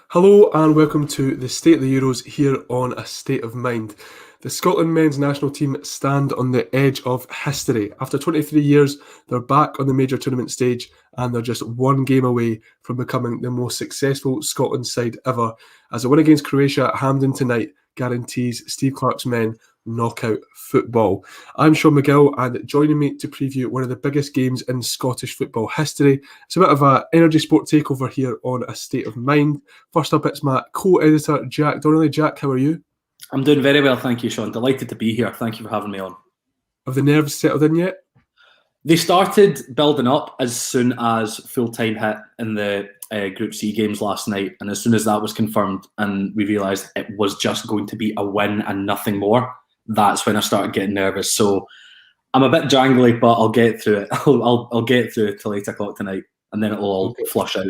Hello and welcome to the State of the Euros here on A State of Mind. The Scotland men's national team stand on the edge of history. After 23 years, they're back on the major tournament stage and they're just one game away from becoming the most successful Scotland side ever, as a win against Croatia at Hampden tonight guarantees Steve Clarke's men knockout football. I'm Seán McGill, and joining me to preview one of the biggest games in Scottish football history. It's a bit of an energy sport takeover here on A State of Mind. First up, it's my co-editor, Jack Donnelly. Jack, how are you? I'm doing very well, thank you, Seán. Delighted to be here. Thank you for having me on. Have the nerves settled in yet? They started building up as soon as full-time hit in the Group C games last night. And as soon as that was confirmed and we realised it was just going to be a win and nothing more, that's when I started getting nervous. So I'm a bit jangly, but I'll get through it. I'll get through it till 8 o'clock tonight, and then it'll all flush out.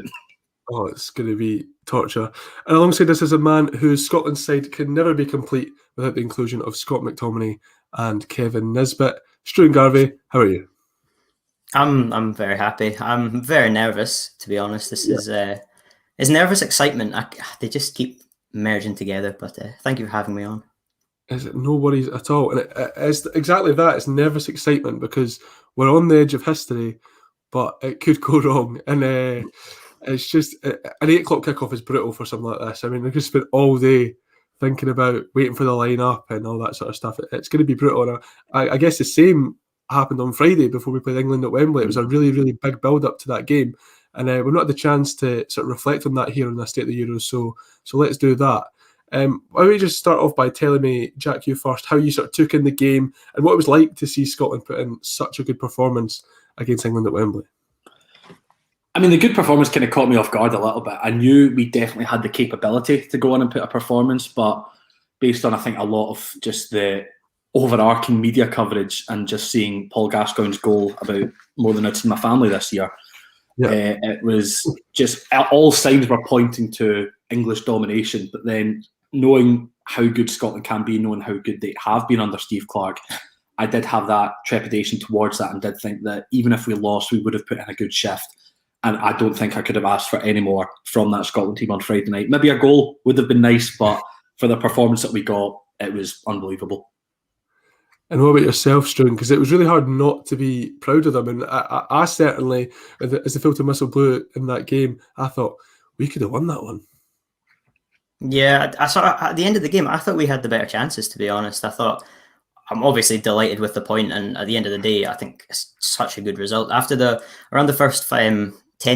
Oh, it's going to be torture. And alongside this is a man whose Scotland side can never be complete without the inclusion of Scott McTominay and Kevin Nisbet. Stuart Garvey, how are you? I'm very happy. I'm very nervous, to be honest. This is nervous excitement. They just keep merging together. But thank you for having me on. Is it no worries at all? And it's exactly that. It's nervous excitement because we're on the edge of history, but it could go wrong. And it's just an 8 o'clock kickoff is brutal for something like this. I mean, we could spend all day thinking about waiting for the line-up and all that sort of stuff. It's going to be brutal. And I guess the same happened on Friday before we played England at Wembley. It was a really, really big build-up to that game. And we've not had the chance to sort of reflect on that here on the State of the Euros. So let's do that. Why don't you just start off by telling me, Jack, you first, how you sort of took in the game and what it was like to see Scotland put in such a good performance against England at Wembley? I mean, the good performance kind of caught me off guard a little bit. I knew we definitely had the capability to go on and put a performance, but based on, I think, a lot of just the overarching media coverage and just seeing Paul Gascoigne's goal about more than it's in my family this year, it was just all signs were pointing to English domination. But then knowing how good Scotland can be, knowing how good they have been under Steve Clarke, I did have that trepidation towards that and did think that even if we lost, we would have put in a good shift. And I don't think I could have asked for any more from that Scotland team on Friday night. Maybe a goal would have been nice, but for the performance that we got, it was unbelievable. And what about yourself, Struan? Because it was really hard not to be proud of them. And I certainly, as the filter whistle blew in that game, I thought we could have won that one. Yeah, I saw at the end of the game, I thought we had the better chances, to be honest. I thought, I'm obviously delighted with the point, and at the end of the day, I think it's such a good result. After around the first 10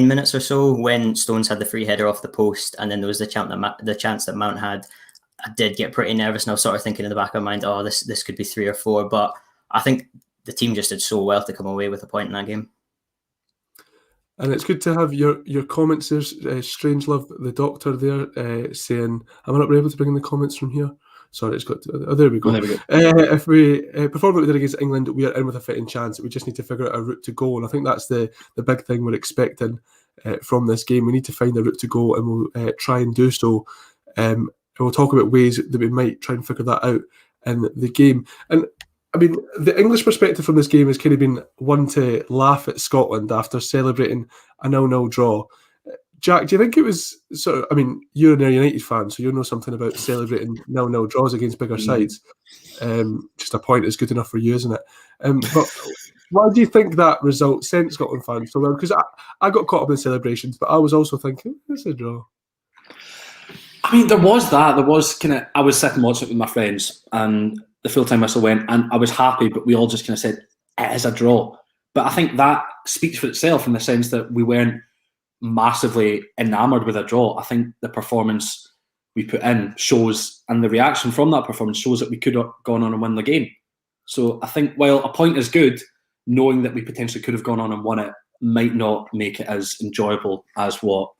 minutes or so, when Stones had the free header off the post, and then there was the chance that Mount had, I did get pretty nervous, and I was sort of thinking in the back of my mind, oh, this could be 3 or 4. But I think the team just did so well to come away with a point in that game. And it's good to have your comments there, Strangelove, the doctor there, saying, am I not able to bring in the comments from here? Sorry, it's got to, there we go. There we go. If we perform what we did against England, we are in with a fighting chance. We just need to figure out a route to goal. And I think that's the big thing we're expecting from this game. We need to find a route to goal, and we'll try and do so. And we'll talk about ways that we might try and figure that out in the game. And I mean, the English perspective from this game has kind of been one to laugh at Scotland after celebrating a 0-0 draw. Jack, do you think it was sort of, I mean, you're a United fan, so you know something about celebrating 0-0 draws against bigger sides. Just a point is good enough for you, isn't it? But why do you think that result sent Scotland fans so well? Because I got caught up in celebrations, but I was also thinking, it's a draw. I mean, there was that. There was kind of, I was sitting watching it with my friends, and the full-time whistle went, and I was happy, but we all just kind of said, it is a draw. But I think that speaks for itself in the sense that we weren't massively enamoured with a draw. I think the performance we put in shows, and the reaction from that performance shows that we could have gone on and won the game. So I think while a point is good, knowing that we potentially could have gone on and won it might not make it as enjoyable as what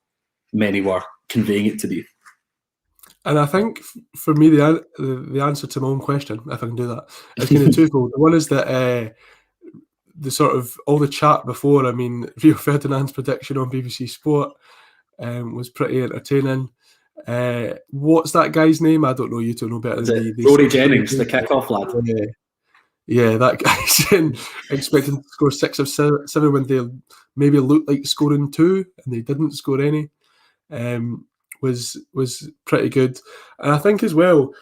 many were conveying it to be. And I think for me, the answer to my own question, if I can do that, is kind of twofold. One is that the sort of all the chat before, I mean, Rio Ferdinand's prediction on BBC Sport was pretty entertaining. What's that guy's name? I don't know. You two know better than me. Rory Jennings, the kick-off lad. Yeah, that guy's expecting to score 6 of 7 when they maybe looked like scoring 2 and they didn't score any. was pretty good, and I think as well.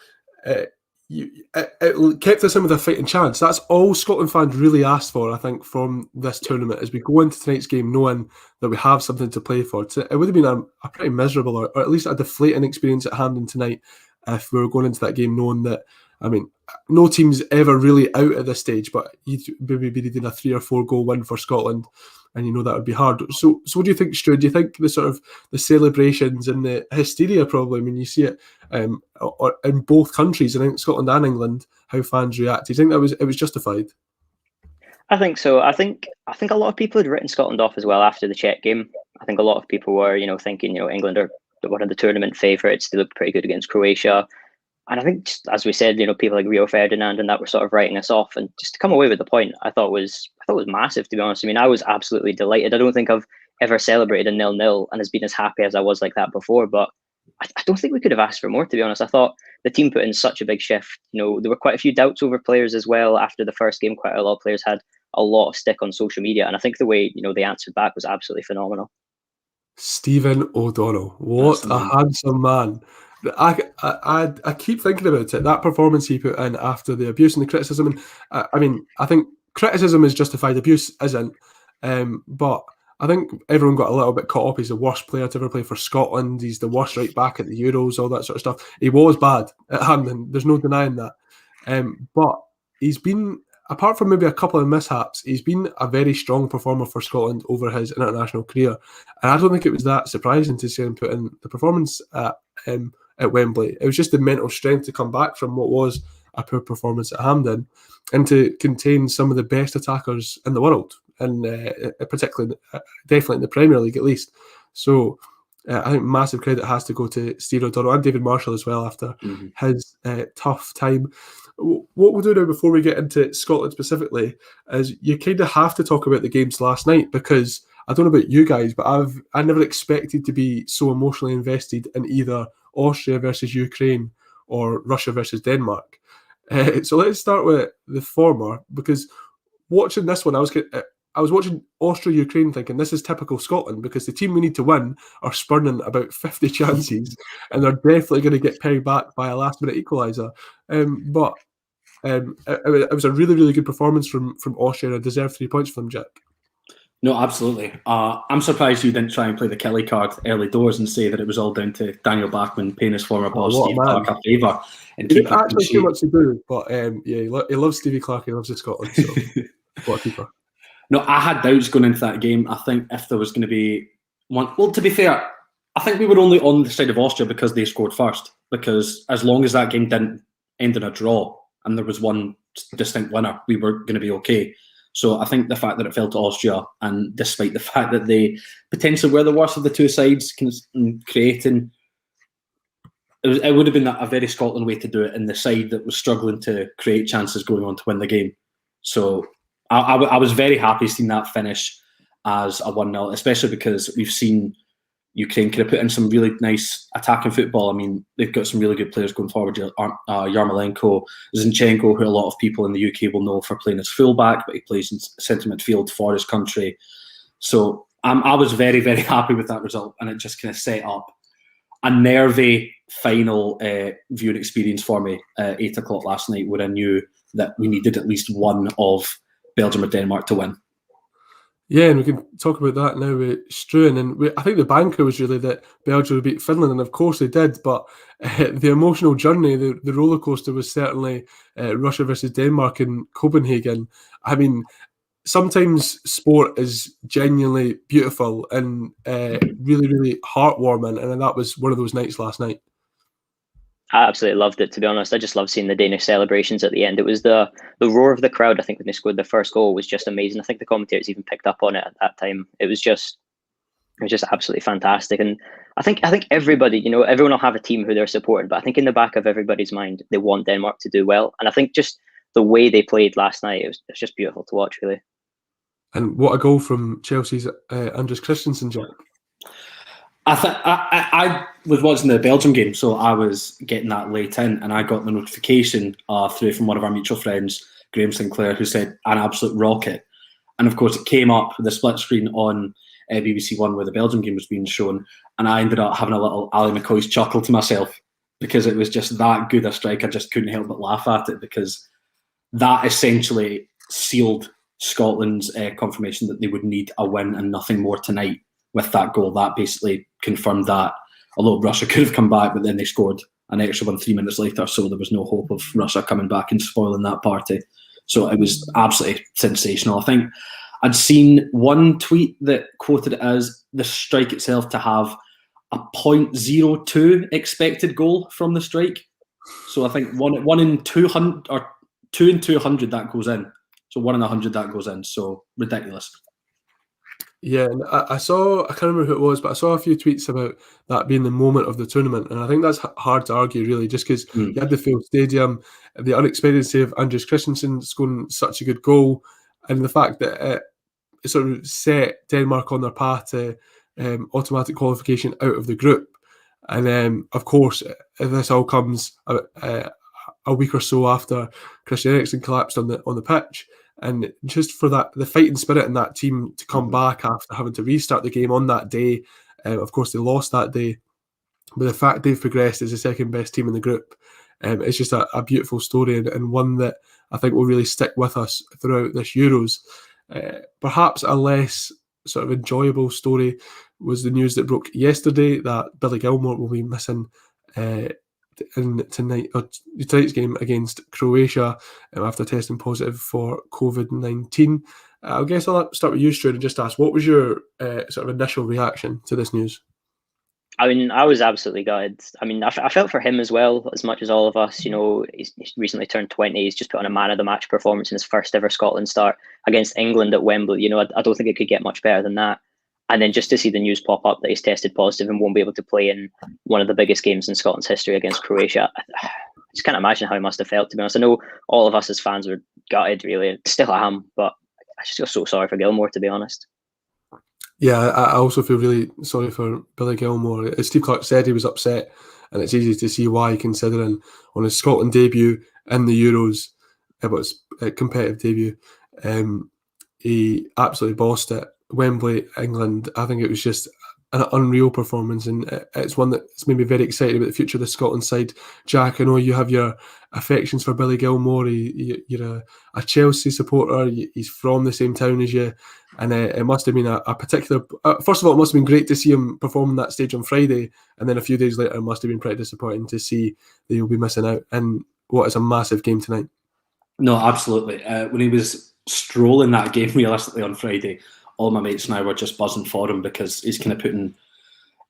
It kept us in with a fighting chance. That's all Scotland fans really asked for, I think, from this tournament, as we go into tonight's game knowing that we have something to play for. It would have been a pretty miserable, or at least a deflating experience at Hampden tonight if we were going into that game knowing that, I mean, no team's ever really out at this stage, but you'd maybe be needing a 3 or 4 goal win for Scotland, and you know that would be hard. So what do you think, Stu? Do you think the sort of the celebrations and the hysteria, probably, I mean, you see it in both countries, in Scotland and England, how fans react? Do you think it was justified? I think so. I think a lot of people had written Scotland off as well after the Czech game. I think a lot of people were, thinking, England are one of the tournament favourites. They looked pretty good against Croatia. And I think, just, as we said, people like Rio Ferdinand and that were sort of writing us off. And just to come away with the point, I thought was massive, to be honest. I mean, I was absolutely delighted. I don't think I've ever celebrated a 0-0 and has been as happy as I was like that before. But I don't think we could have asked for more, to be honest. I thought the team put in such a big shift. There were quite a few doubts over players as well. After the first game, quite a lot of players had a lot of stick on social media. And I think the way, they answered back was absolutely phenomenal. Stephen O'Donnell, what a handsome man. I keep thinking about it, that performance he put in after the abuse and the criticism. And I mean, I think criticism is justified, abuse isn't. But I think everyone got a little bit caught up. He's the worst player to ever play for Scotland. He's the worst right back at the Euros, all that sort of stuff. He was bad at Hampden. There's no denying that. But he's been, apart from maybe a couple of mishaps, he's been a very strong performer for Scotland over his international career. And I don't think it was that surprising to see him put in the performance at Wembley. It was just the mental strength to come back from what was a poor performance at Hampden and to contain some of the best attackers in the world, and particularly, definitely in the Premier League at least. So I think massive credit has to go to Steve O'Donnell and David Marshall as well after his tough time. What we'll do now before we get into Scotland specifically is you kind of have to talk about the games last night, because I don't know about you guys, but I never expected to be so emotionally invested in either Austria versus Ukraine or Russia versus Denmark. So let's start with the former, because watching this one, I was watching Austria-Ukraine thinking this is typical Scotland, because the team we need to win are spurning about 50 chances and they're definitely going to get pegged back by a last-minute equaliser. But it was a really, really good performance from Austria, and I deserve 3 points from them, Jack. No, absolutely. I'm surprised you didn't try and play the Kelly card early doors and say that it was all down to Daniel Bachmann paying his former boss Steve Clarke a favour. He didn't actually too much to do, but he loves Stevie Clarke, he loves Scotland, so what a keeper. No, I had doubts going into that game. I think if there was going to be one... Well, to be fair, I think we were only on the side of Austria because they scored first, because as long as that game didn't end in a draw and there was one distinct winner, we were going to be okay. So I think the fact that it fell to Austria, and despite the fact that they potentially were the worst of the two sides creating, it would have been a very Scotland way to do it, in the side that was struggling to create chances going on to win the game. So I was very happy seeing that finish as a 1-0, especially because we've seen Ukraine kind of put in some really nice attacking football. I mean, they've got some really good players going forward. Yarmolenko, Zinchenko, who a lot of people in the UK will know for playing as fullback, but he plays in centre midfield for his country. So I was very, very happy with that result, and it just kind of set up a nervy final viewing experience for me at 8 o'clock last night, where I knew that we needed at least one of Belgium or Denmark to win. Yeah, and we can talk about that now with Struan. And I think the banker was really that Belgium would beat Finland, and of course they did. But the emotional journey, the roller coaster, was certainly Russia versus Denmark in Copenhagen. I mean, sometimes sport is genuinely beautiful and really, really heartwarming, and that was one of those nights last night. I absolutely loved it, to be honest. I just love seeing the Danish celebrations at the end. It was the roar of the crowd, I think, when they scored the first goal, was just amazing. I think the commentators even picked up on it at that time. It was just absolutely fantastic. And I think everybody, everyone will have a team who they're supporting, but I think in the back of everybody's mind, they want Denmark to do well. And I think just the way they played last night, it was just beautiful to watch, really. And what a goal from Chelsea's Andres Christensen, Jack. I was watching the Belgium game, so I was getting that late in, and I got the notification through from one of our mutual friends, Graham Sinclair, who said an absolute rocket. And of course, it came up with a split screen on BBC One where the Belgium game was being shown, and I ended up having a little Ali McCoy's chuckle to myself because it was just that good a strike. I just couldn't help but laugh at it because that essentially sealed Scotland's confirmation that they would need a win and nothing more tonight with that goal. That basically confirmed that, although Russia could have come back, but then they scored an extra one 3 minutes later, so there was no hope of Russia coming back and spoiling that party. So it was absolutely sensational. I think I'd seen one tweet that quoted it as the strike itself to have a 0.02 expected goal from the strike. So I think one in 200 or 2 in 200 that goes in. So 1 in 100 that goes in. So ridiculous. Yeah, and I can't remember who it was, but I saw a few tweets about that being the moment of the tournament. And I think that's hard to argue, really, just because you had the full stadium, the unexpected save of Andreas Christensen scoring such a good goal, and the fact that it sort of set Denmark on their path to automatic qualification out of the group. And of course, this all comes a week or so after Christian Eriksen collapsed on the pitch. And just for that, the fighting spirit in that team to come back after having to restart the game on that day, of course they lost that day, but the fact they've progressed as the second best team in the group, it's just a beautiful story and one that I think will really stick with us throughout this Euros. Perhaps a less sort of enjoyable story was the news that broke yesterday that Billy Gilmour will be missing in tonight's game against Croatia after testing positive for COVID-19. I guess I'll start with you, Stuart, and just ask, what was your sort of initial reaction to this news? I mean, I was absolutely gutted. I mean, I felt for him as well, as much as all of us. You know, he's recently turned 20. He's just put on a man of the match performance in his first ever Scotland start against England at Wembley. You know, I don't think it could get much better than that. And then just to see the news pop up that he's tested positive and won't be able to play in one of the biggest games in Scotland's history against Croatia, I just can't imagine how he must have felt, to be honest. I know all of us as fans were gutted, really. Still am, but I just feel so sorry for Gilmour, to be honest. Yeah, I also feel really sorry for Billy Gilmour. As Steve Clarke said, he was upset, and it's easy to see why, considering on his Scotland debut in the Euros, it was a competitive debut, he absolutely bossed it. Wembley, England, I think it was just an unreal performance, and it's one that's made me very excited about the future of the Scotland side. Jack, I know you have your affections for Billy Gilmour. You're a Chelsea supporter. He's from the same town as you, and it must have been a particular... first of all, it must have been great to see him perform on that stage on Friday, and then a few days later, it must have been pretty disappointing to see that he'll be missing out in what is a massive game tonight. No, absolutely. When he was strolling that game realistically on Friday, all my mates and I were just buzzing for him because he's kind of putting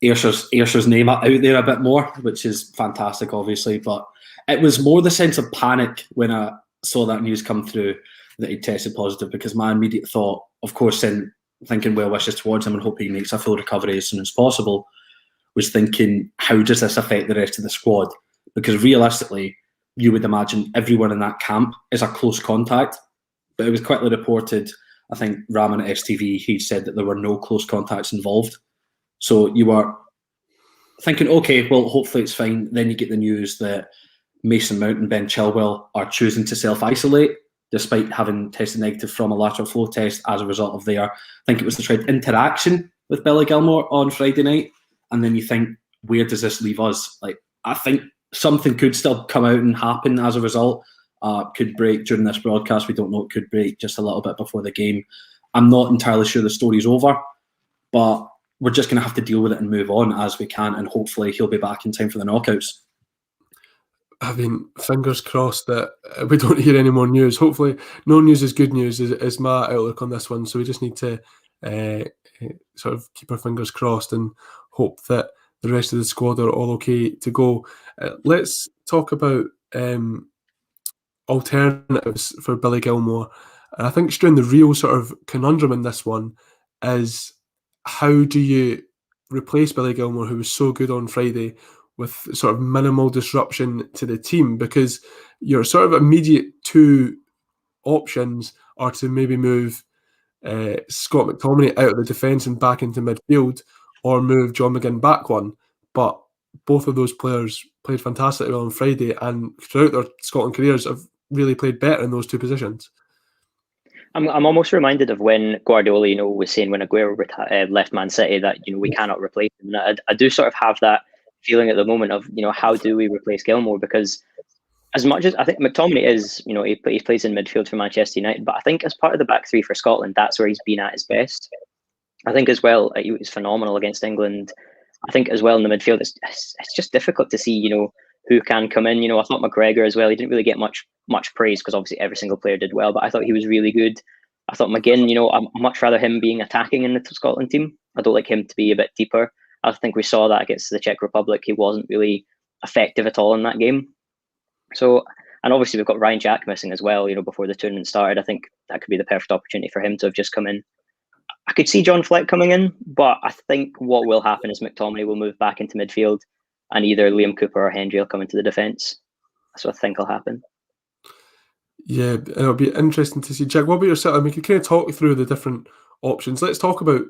Ayrshaw's name out there a bit more, which is fantastic, obviously. But it was more the sense of panic when I saw that news come through that he tested positive, because my immediate thought, of course, in thinking well wishes towards him and hoping he makes a full recovery as soon as possible, was thinking, how does this affect the rest of the squad? Because realistically, you would imagine everyone in that camp is a close contact. But it was quickly reported, I think Raman at STV, he said that there were no close contacts involved. So you were thinking, okay, well, hopefully it's fine. Then you get the news that Mason Mount and Ben Chilwell are choosing to self-isolate despite having tested negative from a lateral flow test as a result of their, I think it was the trade interaction with Billy Gilmour on Friday night. And then you think, where does this leave us? Like, I think something could still come out and happen as a result. Could break during this broadcast. We don't know. It could break just a little bit before the game. I'm not entirely sure the story's over, but we're just going to have to deal with it and move on as we can, and hopefully he'll be back in time for the knockouts. I mean, fingers crossed that we don't hear any more news. Hopefully, no news is good news, is my outlook on this one. So we just need to sort of keep our fingers crossed and hope that the rest of the squad are all okay to go. Let's talk about alternatives for Billy Gilmour. And I think, Struan, the real sort of conundrum in this one is, how do you replace Billy Gilmour, who was so good on Friday, with sort of minimal disruption to the team? Because your sort of immediate two options are to maybe move Scott McTominay out of the defence and back into midfield, or move John McGinn back one. But both of those players played fantastically well on Friday, and throughout their Scotland careers have really played better in those two positions. I'm almost reminded of when Guardiola, was saying when Aguero left Man City that we cannot replace him. And I do sort of have that feeling at the moment of how do we replace Gilmour, because as much as I think McTominay is he plays in midfield for Manchester United, but I think as part of the back three for Scotland, that's where he's been at his best. I think as well he was phenomenal against England. I think as well in the midfield it's just difficult to see who can come in. I thought McGregor as well, he didn't really get much praise because obviously every single player did well, but I thought he was really good. I thought McGinn, I'd much rather him being attacking in the Scotland team. I don't like him to be a bit deeper. I think we saw that against the Czech Republic. He wasn't really effective at all in that game. So, and obviously we've got Ryan Jack missing as well, before the tournament started. I think that could be the perfect opportunity for him to have just come in. I could see John Fleck coming in, but I think what will happen is McTominay will move back into midfield and either Liam Cooper or Hendry will come into the defence. That's what I think will happen. Yeah, it'll be interesting to see. Jack, what about yourself? I mean, you can kind of talk through the different options. Let's talk about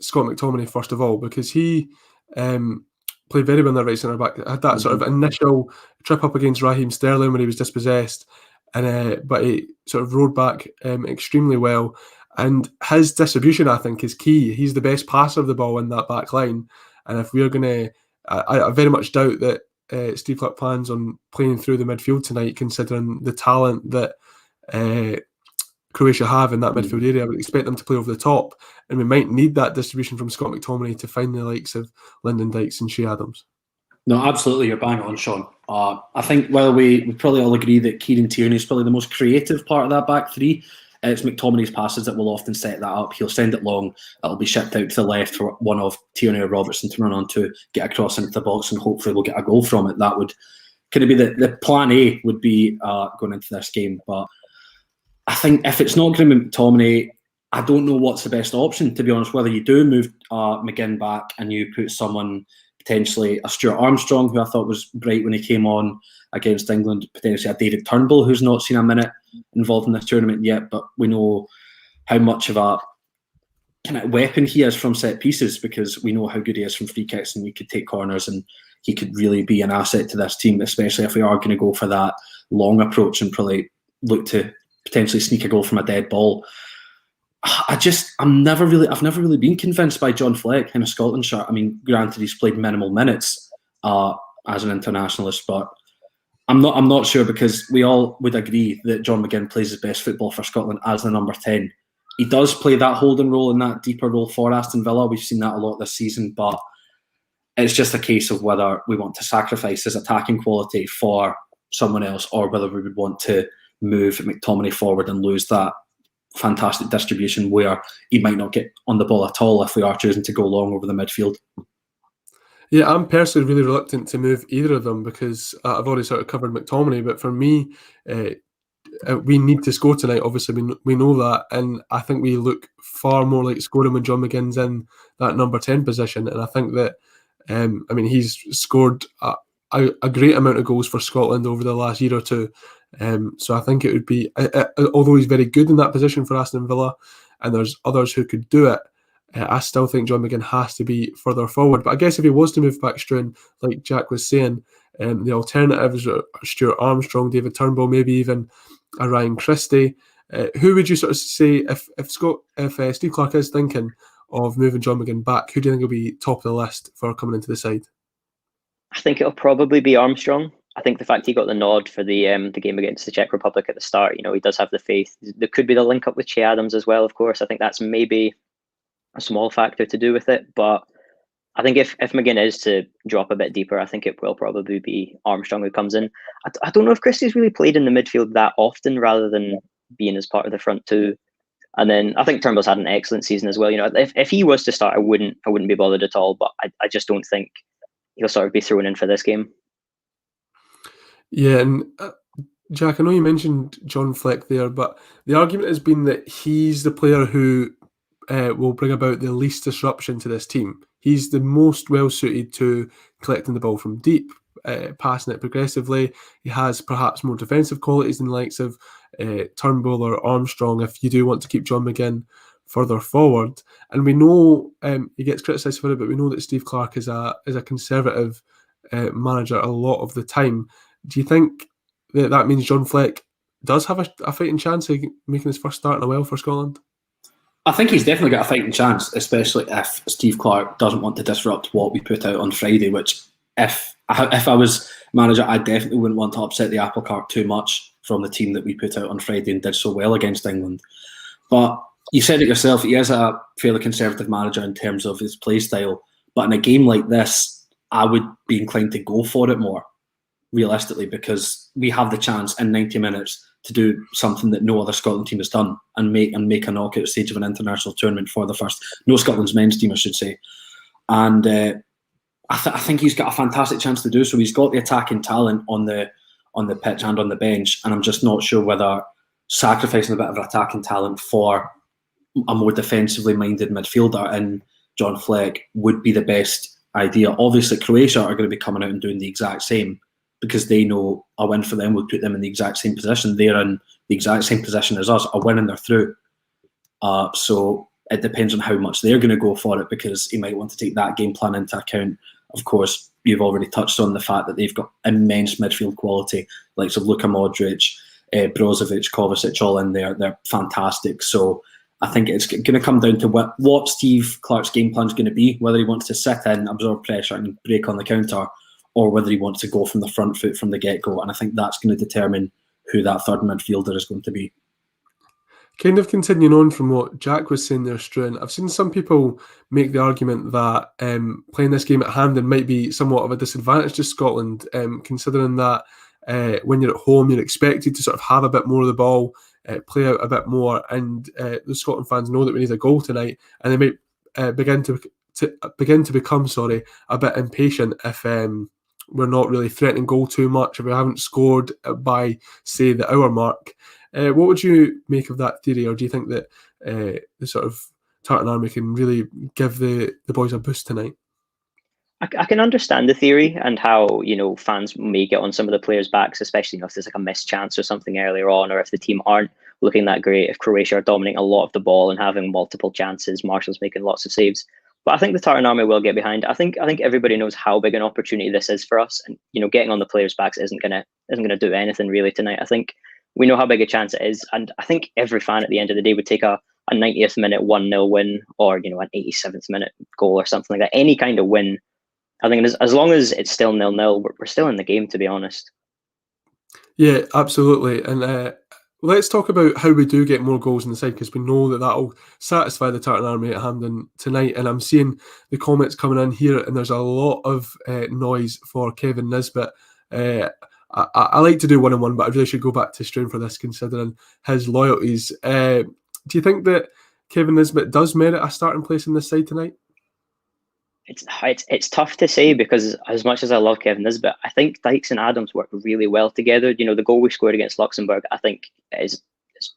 Scott McTominay first of all, because he played very well in that right centre back. Had that sort of initial trip up against Raheem Sterling when he was dispossessed, and but he sort of rode back extremely well. And his distribution, I think, is key. He's the best passer of the ball in that back line. And if we're going to, I very much doubt that Steve Clarke plans on playing through the midfield tonight, considering the talent that Croatia have in that midfield area. I would expect them to play over the top, and we might need that distribution from Scott McTominay to find the likes of Lyndon Dykes and Shea Adams. No, absolutely, you're bang on, Sean. I think while we probably all agree that Kieran Tierney is probably the most creative part of that back three, it's McTominay's passes that will often set that up. He'll send it long, it'll be shipped out to the left for one of Tierney or Robertson to run on to, get across into the box, and hopefully we'll get a goal from it. That would kind of be the plan A would be going into this game. But I think if it's not going to be McTominay, I don't know what's the best option, to be honest. Whether you do move McGinn back and you put someone, potentially a Stuart Armstrong, who I thought was great when he came on against England, potentially a David Turnbull, who's not seen a minute involved in this tournament yet, but we know how much of a kind of weapon he is from set pieces, because we know how good he is from free kicks, and he could take corners, and he could really be an asset to this team, especially if we are going to go for that long approach and probably look to potentially sneak a goal from a dead ball. I've never really been convinced by John Fleck in a Scotland shirt. I mean, granted, he's played minimal minutes as an internationalist, but I'm not sure, because we all would agree that John McGinn plays his best football for Scotland as the number 10. He does play that holding role and that deeper role for Aston Villa. We've seen that a lot this season, but it's just a case of whether we want to sacrifice his attacking quality for someone else, or whether we would want to move McTominay forward and lose that fantastic distribution where he might not get on the ball at all if we are choosing to go long over the midfield. Yeah, I'm personally really reluctant to move either of them, because I've already sort of covered McTominay, but for me, we need to score tonight. Obviously, we know that, and I think we look far more like scoring when John McGinn's in that number 10 position. And I think that, he's scored a great amount of goals for Scotland over the last year or two. So I think it would be, although he's very good in that position for Aston Villa, and there's others who could do it, I still think John McGinn has to be further forward. But I guess if he was to move back Struan, like Jack was saying, the alternatives are Stuart Armstrong, David Turnbull, maybe even a Ryan Christie. Who would you sort of say, if Steve Clarke is thinking of moving John McGinn back, who do you think will be top of the list for coming into the side? I think it'll probably be Armstrong. I think the fact he got the nod for the game against the Czech Republic at the start, he does have the faith. There could be the link up with Shea Adams as well, of course. I think that's maybe a small factor to do with it. But I think if McGinn is to drop a bit deeper, I think it will probably be Armstrong who comes in. I don't know if Christie's really played in the midfield that often, rather than being as part of the front two. And then I think Turnbull's had an excellent season as well. If he was to start, I wouldn't be bothered at all. But I just don't think he'll sort of be thrown in for this game. Yeah, and Jack, I know you mentioned John Fleck there, but the argument has been that he's the player who will bring about the least disruption to this team. He's the most well-suited to collecting the ball from deep, passing it progressively. He has perhaps more defensive qualities than the likes of Turnbull or Armstrong, if you do want to keep John McGinn further forward. And we know he gets criticised for it, but we know that Steve Clarke is a conservative manager a lot of the time. Do you think that means John Fleck does have a fighting chance of making his first start in a while for Scotland? I think he's definitely got a fighting chance, especially if Steve Clarke doesn't want to disrupt what we put out on Friday, which if I was manager, I definitely wouldn't want to upset the apple cart too much from the team that we put out on Friday and did so well against England. But you said it yourself, he is a fairly conservative manager in terms of his play style. But in a game like this, I would be inclined to go for it more, realistically, because we have the chance in 90 minutes to do something that no other Scotland team has done and make a knockout stage of an international tournament for the first. No Scotland's men's team, I should say. And I think he's got a fantastic chance to do so. He's got the attacking talent on the pitch and on the bench, and I'm just not sure whether sacrificing a bit of attacking talent for a more defensively minded midfielder in John Fleck would be the best idea. Obviously, Croatia are going to be coming out and doing the exact same because they know a win for them would put them in the exact same position. They're in the exact same position as us. A win and they're through. So it depends on how much they're going to go for it, because he might want to take that game plan into account. Of course, you've already touched on the fact that they've got immense midfield quality, like Luka Modric, Brozovic, Kovacic, all in there. They're fantastic. So I think it's going to come down to what Steve Clarke's game plan is going to be, whether he wants to sit in, absorb pressure and break on the counter, or whether he wants to go from the front foot from the get-go. And I think that's going to determine who that third midfielder is going to be. Kind of continuing on from what Jack was saying there, Struan, I've seen some people make the argument that playing this game at Hampden might be somewhat of a disadvantage to Scotland, considering that when you're at home, you're expected to sort of have a bit more of the ball, play out a bit more, and the Scotland fans know that we need a goal tonight, and they might begin to become a bit impatient if we're not really threatening goal too much, if we haven't scored by, say, the hour mark. What would you make of that theory, or do you think that the sort of Tartan Army can really give the boys a boost tonight? I can understand the theory and how, fans may get on some of the players' backs, especially if there's like a missed chance or something earlier on, or if the team aren't looking that great, if Croatia are dominating a lot of the ball and having multiple chances, Marshall's making lots of saves. But I think the Tartan Army will get behind. I think everybody knows how big an opportunity this is for us, and getting on the players' backs isn't gonna do anything really tonight. I think we know how big a chance it is, and I think every fan at the end of the day would take a 90th minute 1-0 win, or an 87th minute goal or something like that. Any kind of win. I think as long as it's still 0-0, we're still in the game, to be honest. Yeah, absolutely. And let's talk about how we do get more goals in the side, because we know that that'll satisfy the Tartan Army at Hampden tonight. And I'm seeing the comments coming in here, and there's a lot of noise for Kevin Nisbet. I like to do one-on-one, but I really should go back to Struan for this, considering his loyalties. Do you think that Kevin Nisbet does merit a starting place in this side tonight? It's tough to say, because as much as I love Kevin Nisbet, I think Dykes and Adams work really well together. The goal we scored against Luxembourg, I think is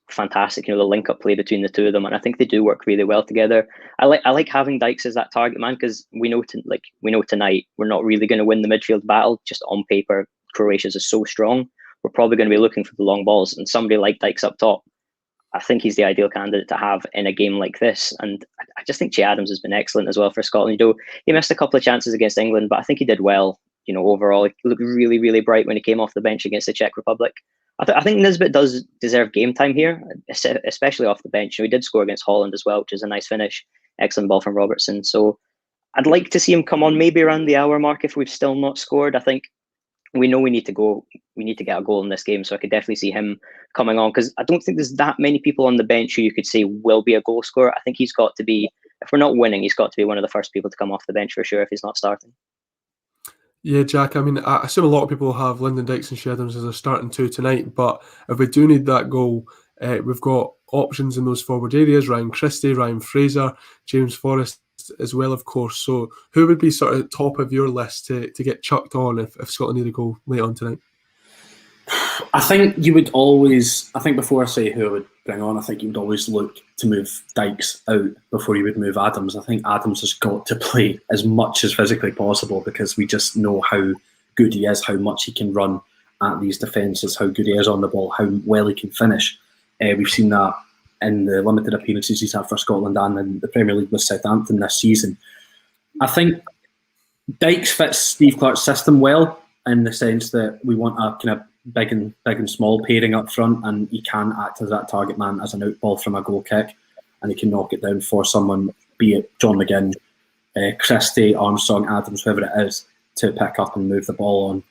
fantastic. The link-up play between the two of them, and I think they do work really well together. I like having Dykes as that target man, because we know tonight we're not really going to win the midfield battle. Just on paper, Croatia's is so strong. We're probably going to be looking for the long balls, and somebody like Dykes up top, I think he's the ideal candidate to have in a game like this. And I just think Che Adams has been excellent as well for Scotland. He missed a couple of chances against England, but I think he did well. Overall, he looked really, really bright when he came off the bench against the Czech Republic. I think Nisbet does deserve game time here, especially off the bench. He did score against Holland as well, which is a nice finish. Excellent ball from Robertson. So I'd like to see him come on maybe around the hour mark if we've still not scored. I think we know we need to go. We need to get a goal in this game, so I could definitely see him coming on, because I don't think there's that many people on the bench who you could say will be a goal scorer. I think he's got to be, if we're not winning, he's got to be one of the first people to come off the bench for sure if he's not starting. Yeah, Jack, I mean, I assume a lot of people have Lyndon Dykes and Che Adams as their starting two tonight, but if we do need that goal, we've got options in those forward areas: Ryan Christie, Ryan Fraser, James Forrest as well, of course. So who would be sort of top of your list to get chucked on if Scotland need a goal late on tonight? I think you would always, before I say who I would bring on, I think you would always look to move Dykes out before you would move Adams. I think Adams has got to play as much as physically possible, because we just know how good he is, how much he can run at these defences, how good he is on the ball, how well he can finish. We've seen that in the limited appearances he's had for Scotland and in the Premier League with Southampton this season. I think Dykes fits Steve Clarke's system well, in the sense that we want a kind of big and small pairing up front, and he can act as that target man as an out ball from a goal kick, and he can knock it down for someone, be it John McGinn, Christie, Armstrong, Adams, whoever it is, to pick up and move the ball on.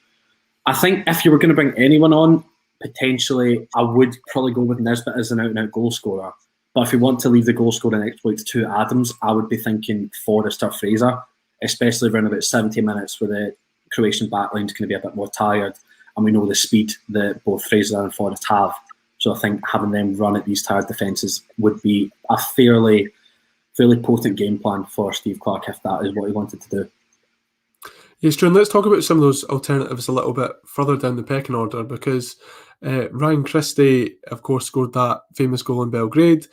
I think if you were going to bring anyone on, potentially I would probably go with Nisbet as an out-and-out goal scorer. But if you want to leave the goal scoring exploits to Adams, I would be thinking Forrest or Fraser, especially around about 70 minutes where the Croatian backline is going to be a bit more tired, and we know the speed that both Fraser and Forrest have. So I think having them run at these tired defences would be a fairly potent game plan for Steve Clarke if that is what he wanted to do. Yes, John, let's talk about some of those alternatives a little bit further down the pecking order, because Ryan Christie, of course, scored that famous goal in Belgrade,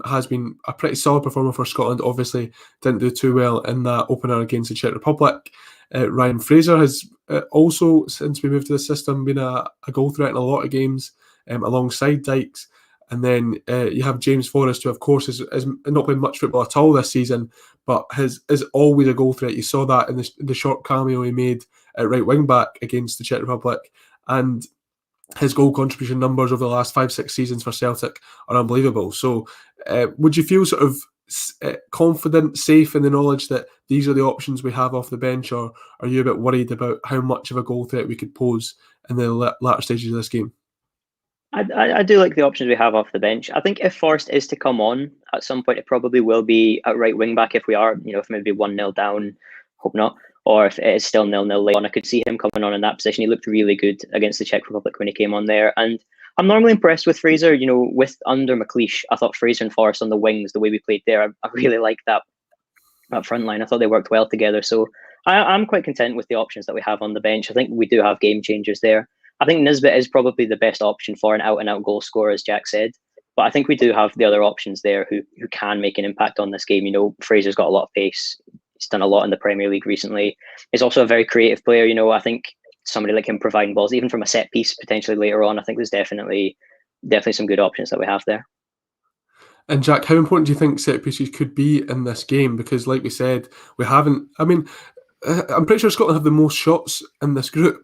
has been a pretty solid performer for Scotland. Obviously didn't do too well in that opener against the Czech Republic. Ryan Fraser has also, since we moved to the system, been a goal threat in a lot of games, alongside Dykes. And then you have James Forrest, who of course has not played much football at all this season, but is always a goal threat. You saw that in the short cameo he made at right wing back against the Czech Republic, and his goal contribution numbers over the last 5-6 seasons for Celtic are unbelievable. So would you feel sort of confident, safe in the knowledge that these are the options we have off the bench, or are you a bit worried about how much of a goal threat we could pose in the latter stages of this game? I do like the options we have off the bench. I think if Forrest is to come on at some point, it probably will be at right wing back if we are, if maybe 1-0 down, hope not, or if it is still 0-0 late on. I could see him coming on in that position. He looked really good against the Czech Republic when he came on there. And I'm normally impressed with Fraser. With under McLeish, I thought Fraser and Forrest on the wings, the way we played there, I really liked that front line. I thought they worked well together. So I'm quite content with the options that we have on the bench. I think we do have game changers there. I think Nisbet is probably the best option for an out-and-out goal scorer, as Jack said. But I think we do have the other options there who can make an impact on this game. Fraser's got a lot of pace. He's done a lot in the Premier League recently. He's also a very creative player. I think somebody like him providing balls, even from a set piece potentially later on, I think there's definitely some good options that we have there. And Jack, how important do you think set pieces could be in this game? Because like we said, we haven't... I'm pretty sure Scotland have the most shots in this group.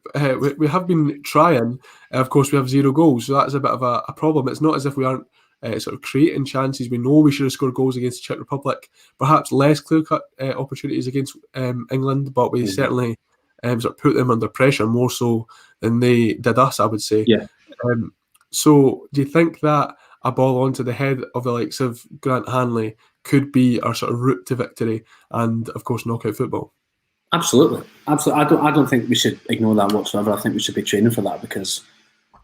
We have been trying. Of course, we have 0 goals, so that's a bit of a problem. It's not as if we aren't sort of creating chances. We know we should have scored goals against the Czech Republic. Perhaps less clear-cut opportunities against England, but we certainly sort of put them under pressure more so than they did us, I would say. Yeah. So do you think that a ball onto the head of the likes of Grant Hanley could be our sort of route to victory and, of course, knockout football? Absolutely. I don't think we should ignore that whatsoever. I think we should be training for that, because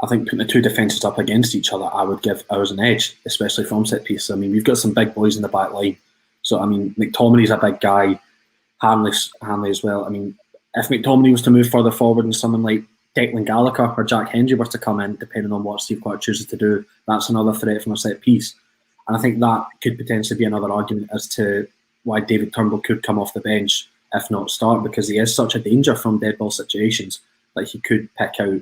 I think putting the two defences up against each other, I would give ours an edge, especially from set piece. We've got some big boys in the back line. So, McTominay's a big guy, Hanley as well. If McTominay was to move further forward and someone like Declan Gallagher or Jack Hendry were to come in, depending on what Steve Clarke chooses to do, that's another threat from a set piece. And I think that could potentially be another argument as to why David Turnbull could come off the bench, if not start, because he is such a danger from dead ball situations that he could pick out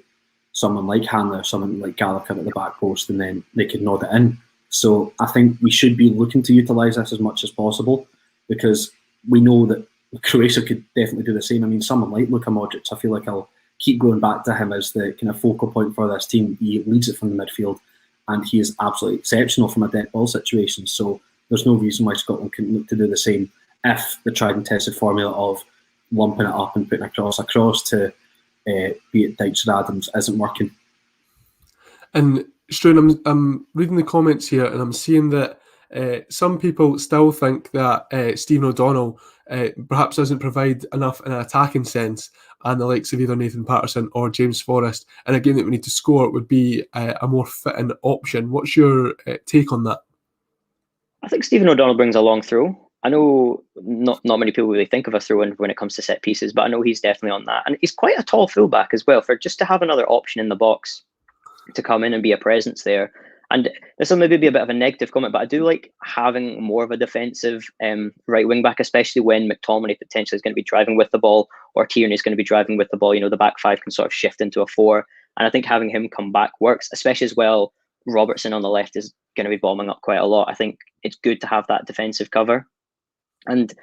someone like Hanley or someone like Gallagher at the back post, and then they could nod it in. So I think we should be looking to utilise this as much as possible, because we know that Croatia could definitely do the same. Someone like Luka Modric, I feel like I'll keep going back to him as the kind of focal point for this team. He leads it from the midfield, and he is absolutely exceptional from a dead ball situation. So there's no reason why Scotland couldn't look to do the same if the tried and tested formula of lumping it up and putting across to be it Dykes or Adams isn't working. And Struan, I'm reading the comments here, and I'm seeing that some people still think that Stephen O'Donnell perhaps doesn't provide enough in an attacking sense, and the likes of either Nathan Patterson or James Forrest in a game that we need to score would be a more fitting option. What's your take on that? I think Stephen O'Donnell brings a long throw. I know not many people really think of a throw-in when it comes to set pieces, but I know he's definitely on that. And he's quite a tall fullback as well, for just to have another option in the box to come in and be a presence there. And this will maybe be a bit of a negative comment, but I do like having more of a defensive right wing back, especially when McTominay potentially is going to be driving with the ball, or Tierney is going to be driving with the ball. The back five can sort of shift into a 4. And I think having him come back works, especially as well. Robertson on the left is going to be bombing up quite a lot. I think it's good to have that defensive cover. And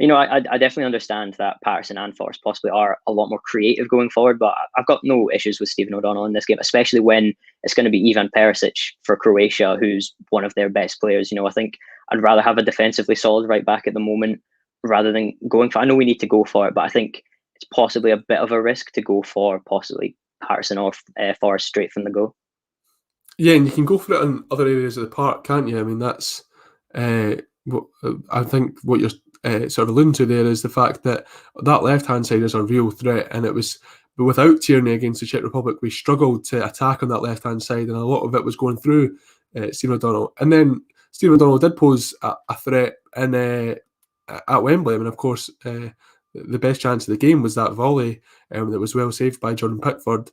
I definitely understand that Patterson and Forrest possibly are a lot more creative going forward, but I've got no issues with Stephen O'Donnell in this game, especially when it's going to be Ivan Perisic for Croatia, who's one of their best players. I think I'd rather have a defensively solid right back at the moment rather than going for. I know we need to go for it, but I think it's possibly a bit of a risk to go for possibly Patterson or Forrest straight from the go. Yeah, and you can go for it in other areas of the park, can't you? I mean, that's what I think what you're sort of alluding to there is the fact that left-hand side is a real threat, and but without Tierney against the Czech Republic, we struggled to attack on that left-hand side, and a lot of it was going through Stephen O'Donnell. And then Stephen O'Donnell did pose a threat at Wembley. I mean, of course, the best chance of the game was that volley that was well saved by Jordan Pickford.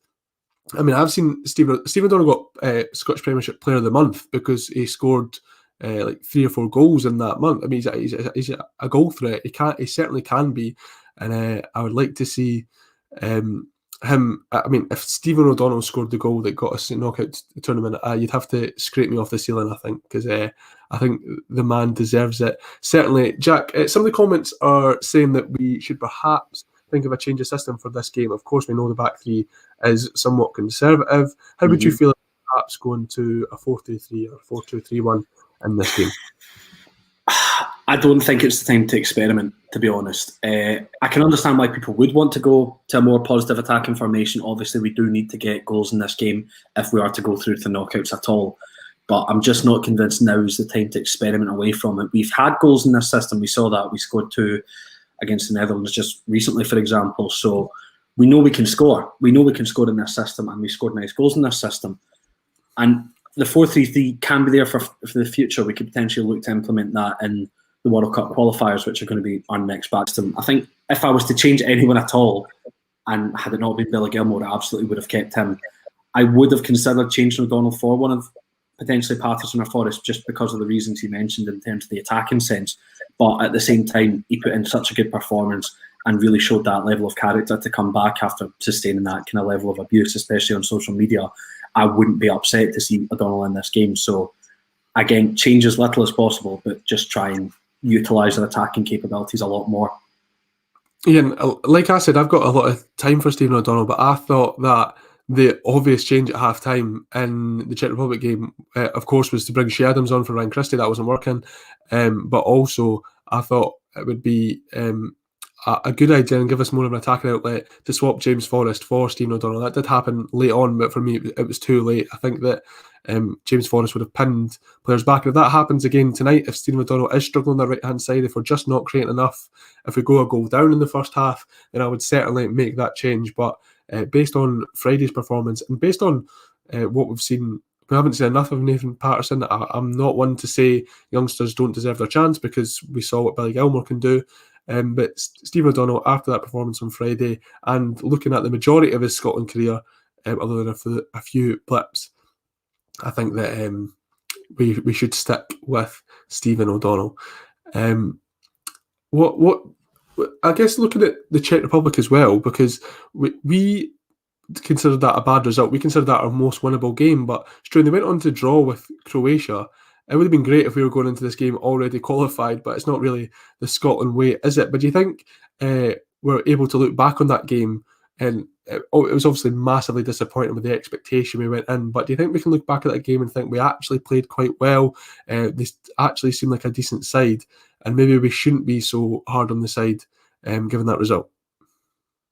I mean, I've seen Stephen O'Donnell got Scottish Premiership Player of the Month because he scored like 3 or 4 goals in that month. I mean, he's a goal threat. He certainly can be, and I would like to see him. I mean, if Stephen O'Donnell scored the goal that got us to knockout tournament, you'd have to scrape me off the ceiling, I think, because I think the man deserves it. Certainly, Jack. Some of the comments are saying that we should perhaps think of a change of system for this game. Of course, we know the back three is somewhat conservative. How would you feel about perhaps going to a 4-2-3 or 4-2-3-1 in this game? I don't think it's the time to experiment, to be honest. I can understand why people would want to go to a more positive attacking formation. Obviously, we do need to get goals in this game if we are to go through to the knockouts at all. But I'm just not convinced now is the time to experiment away from it. We've had goals in this system. We saw that. We scored 2 against the Netherlands just recently, for example. So we know we can score. We know we can score in this system, and we scored nice goals in this system. And the 4-3-3 can be there for the future. We could potentially look to implement that in the World Cup qualifiers, which are going to be our next batch. I think if I was to change anyone at all, and had it not been Billy Gilmour, I absolutely would have kept him. I would have considered changing O'Donnell for one of potentially Patterson or Forrest, just because of the reasons he mentioned in terms of the attacking sense. But at the same time, he put in such a good performance and really showed that level of character to come back after sustaining that kind of level of abuse, especially on social media. I wouldn't be upset to see O'Donnell in this game. So, again, change as little as possible, but just try and utilise their attacking capabilities a lot more. Ian, like I said, I've got a lot of time for Stephen O'Donnell, but I thought that the obvious change at half-time in the Czech Republic game, of course, was to bring Shea Adams on for Ryan Christie. That wasn't working. But also, I thought it would be a good idea and give us more of an attacking outlet to swap James Forrest for Stephen O'Donnell. That did happen late on, but for me, it was too late. I think that James Forrest would have pinned players back. And if that happens again tonight, if Stephen O'Donnell is struggling on the right-hand side, if we're just not creating enough, if we go a goal down in the first half, then I would certainly make that change. But based on Friday's performance and based on what we've seen, we haven't seen enough of Nathan Patterson. I'm not one to say youngsters don't deserve their chance, because we saw what Billy Gilmour can do. But Stephen O'Donnell, after that performance on Friday, and looking at the majority of his Scotland career, other than a few blips, I think that we should stick with Stephen O'Donnell. What I guess looking at the Czech Republic as well, because we considered that a bad result. We considered that our most winnable game, but Struan, they went on to draw with Croatia. It would have been great if we were going into this game already qualified, but it's not really the Scotland way, is it? But do you think we're able to look back on that game, and it was obviously massively disappointing with the expectation we went in, but do you think we can look back at that game and think we actually played quite well? They actually seemed like a decent side, and maybe we shouldn't be so hard on the side given that result?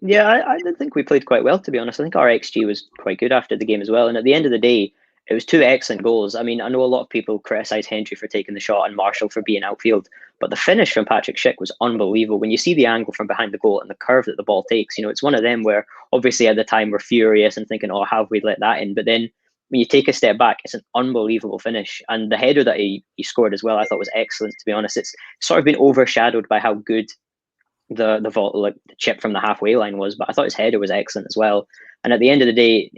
Yeah, I did think we played quite well, to be honest. I think our XG was quite good after the game as well. And at the end of the day, it was 2 excellent goals. I mean, I know a lot of people criticise Hendry for taking the shot and Marshall for being outfield, but the finish from Patrick Schick was unbelievable. When you see the angle from behind the goal and the curve that the ball takes, it's one of them where obviously at the time we're furious and thinking, oh, have we let that in? But then when you take a step back, it's an unbelievable finish. And the header that he scored as well, I thought was excellent, to be honest. It's sort of been overshadowed by how good the chip from the halfway line was, but I thought his header was excellent as well. And at the end of the day,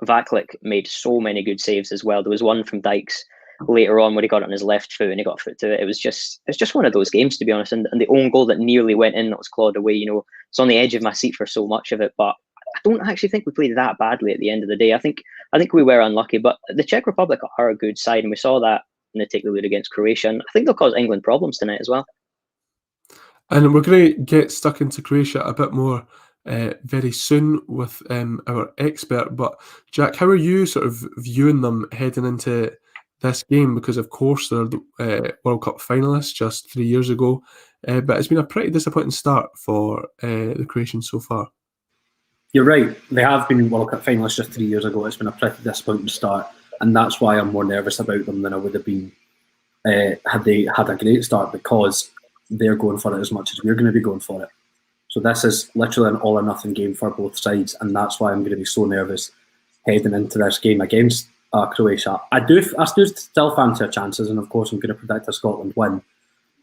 Vaklik made so many good saves as well. There was one from Dykes later on where he got it on his left foot and he got a foot to it. It was just one of those games, to be honest. And the own goal that nearly went in, that was clawed away, it's on the edge of my seat for so much of it. But I don't actually think we played that badly at the end of the day. I think we were unlucky, but the Czech Republic are a good side, and we saw that when they take the lead against Croatia. And I think they'll cause England problems tonight as well. And we're going to get stuck into Croatia a bit more very soon with our expert. But Jack, how are you sort of viewing them heading into this game? Because of course they're the World Cup finalists just 3 years ago, but it's been a pretty disappointing start for the Croatians so far. You're right. They have been World Cup finalists just 3 years ago. It's been a pretty disappointing start, and that's why I'm more nervous about them than I would have been had they had a great start, because they're going for it as much as we're going to be going for it. So this is literally an all or nothing game for both sides, and that's why I'm going to be so nervous heading into this game against Croatia. I do still fancy our chances, and of course I'm going to predict a Scotland win,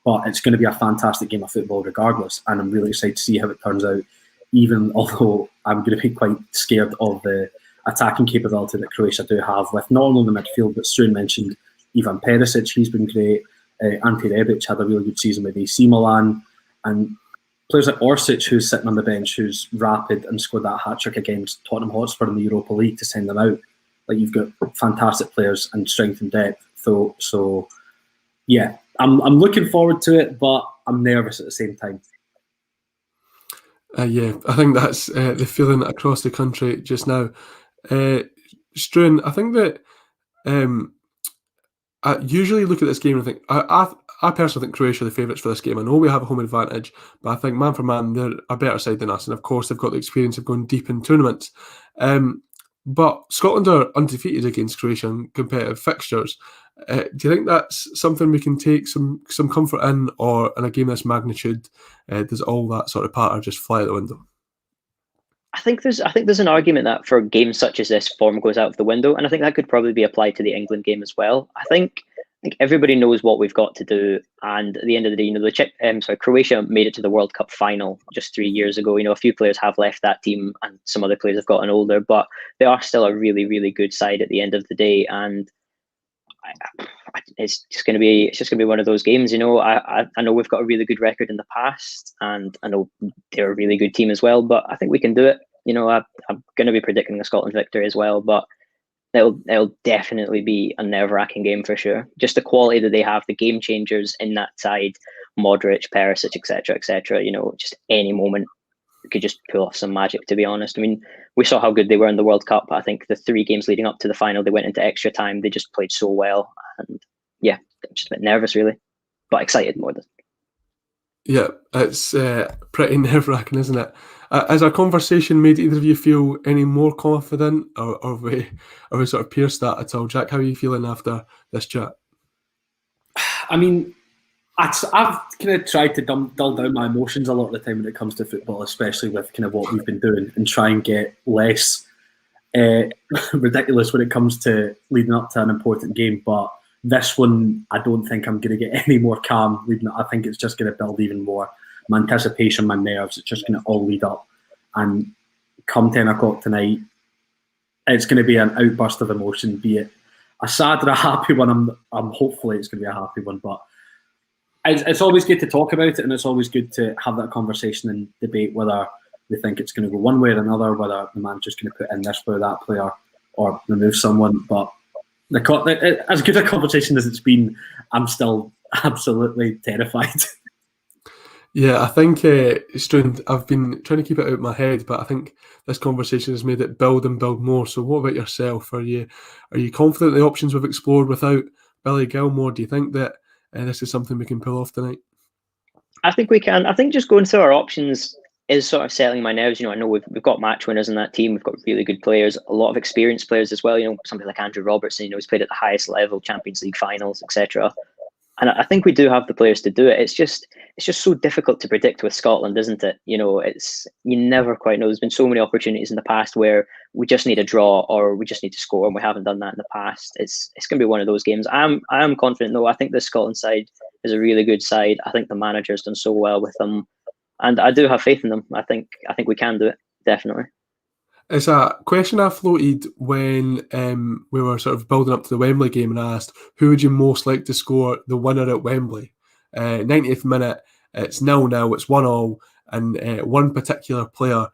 but it's going to be a fantastic game of football regardless, and I'm really excited to see how it turns out, even although I'm going to be quite scared of the attacking capability that Croatia do have, with not only the midfield, but Seán mentioned Ivan Perisic, he's been great. Ante Rebic had a really good season with AC Milan, and players like Orsic, who's sitting on the bench, who's rapid and scored that hat-trick against Tottenham Hotspur in the Europa League to send them out. Like, you've got fantastic players and strength and depth. So yeah, I'm looking forward to it, but I'm nervous at the same time. Yeah, I think that's the feeling across the country just now. Struan, I think that I usually look at this game and think, I personally think Croatia are the favourites for this game. I know we have a home advantage, but I think man for man, they're a better side than us. And of course, they've got the experience of going deep in tournaments. But Scotland are undefeated against Croatia in competitive fixtures. Do you think that's something we can take some comfort in, or in a game of this magnitude, does all that sort of patter just fly out the window? I think there's an argument that for games such as this, form goes out of the window, and I think that could probably be applied to the England game as well. I think everybody knows what we've got to do, and at the end of the day, Croatia made it to the World Cup final just 3 years ago. A few players have left that team, and some other players have gotten older, but they are still a really, really good side at the end of the day, and it's just going to be one of those games. I know we've got a really good record in the past, and I know they're a really good team as well, but I think we can do it. I'm going to be predicting the Scotland victory as well, but it'll definitely be a nerve-wracking game for sure. Just the quality that they have, the game changers in that side, Modric, Perisic, etc. Just any moment could just pull off some magic, to be honest. I mean, we saw how good they were in the World Cup. I think the 3 games leading up to the final, they went into extra time. They just played so well. And yeah, just a bit nervous, really, but excited more than. Yeah, it's pretty nerve-wracking, isn't it? Has our conversation made either of you feel any more confident, or have we sort of pierced that at all? Jack, how are you feeling after this chat? I mean, I've kind of tried to dull down my emotions a lot of the time when it comes to football, especially with kind of what we've been doing, and try and get less ridiculous when it comes to leading up to an important game. But this one, I don't think I'm going to get any more calm leading up. I think it's just going to build even more. My anticipation, my nerves, it's just going to all lead up. And come 10 o'clock tonight, it's going to be an outburst of emotion, be it a sad or a happy one. I'm hopefully it's going to be a happy one, but it's always good to talk about it, and it's always good to have that conversation and debate whether we think it's going to go one way or another, whether the manager's going to put in this player, that player, or remove someone. But as good a conversation as it's been, I'm still absolutely terrified. Yeah, I think, Struan, I've been trying to keep it out of my head, but I think this conversation has made it build and build more. So what about yourself? Are you confident in the options we've explored without Billy Gilmour? Do you think that this is something we can pull off tonight? I think we can. I think just going through our options is sort of settling my nerves. I know we've got match winners in that team. We've got really good players, a lot of experienced players as well. Somebody like Andrew Robertson, he's played at the highest level, Champions League finals, etc. And I think we do have the players to do it. It's just so difficult to predict with Scotland, isn't it? You never quite know. There's been so many opportunities in the past where we just need a draw or we just need to score, and we haven't done that in the past. It's going to be one of those games. I am confident though. I think the Scotland side is a really good side. I think the manager's done so well with them, and I do have faith in them. I think we can do it, definitely. It's a question I floated when we were sort of building up to the Wembley game, and I asked, who would you most like to score the winner at Wembley? 90th minute, it's 0-0, it's 1-1, and one particular player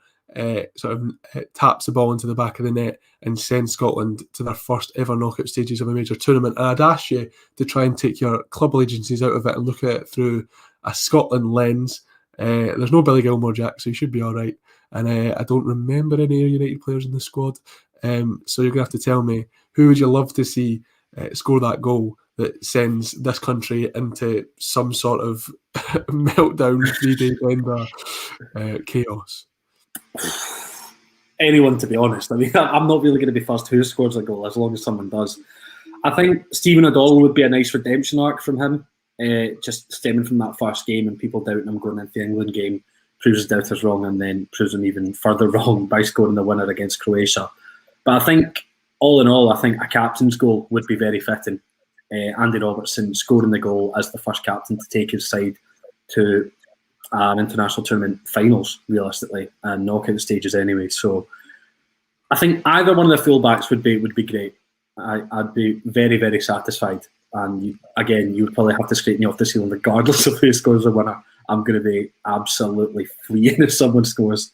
taps the ball into the back of the net and sends Scotland to their first ever knockout stages of a major tournament. And I'd ask you to try and take your club allegiances out of it and look at it through a Scotland lens. There's no Billy Gilmour, Jack, so you should be all right. And I don't remember any United players in the squad. So you're going to have to tell me, who would you love to see score that goal that sends this country into some sort of meltdown 3-day bender chaos? Anyone, to be honest. I mean, I'm not really going to be fussed who scores a goal as long as someone does. I think Stephen O'Donnell would be a nice redemption arc from him, just stemming from that first game and people doubting him going into the England game, proves his doubters wrong and then proves him even further wrong by scoring the winner against Croatia. But I think, all in all, I think a captain's goal would be very fitting. Andy Robertson scoring the goal as the first captain to take his side to an international tournament finals, realistically, and knockout stages anyway. So I think either one of the fullbacks would be great. I'd be very, very satisfied. And you would probably have to scrape me off the ceiling regardless of who scores the winner. I'm going to be absolutely fleeing if someone scores.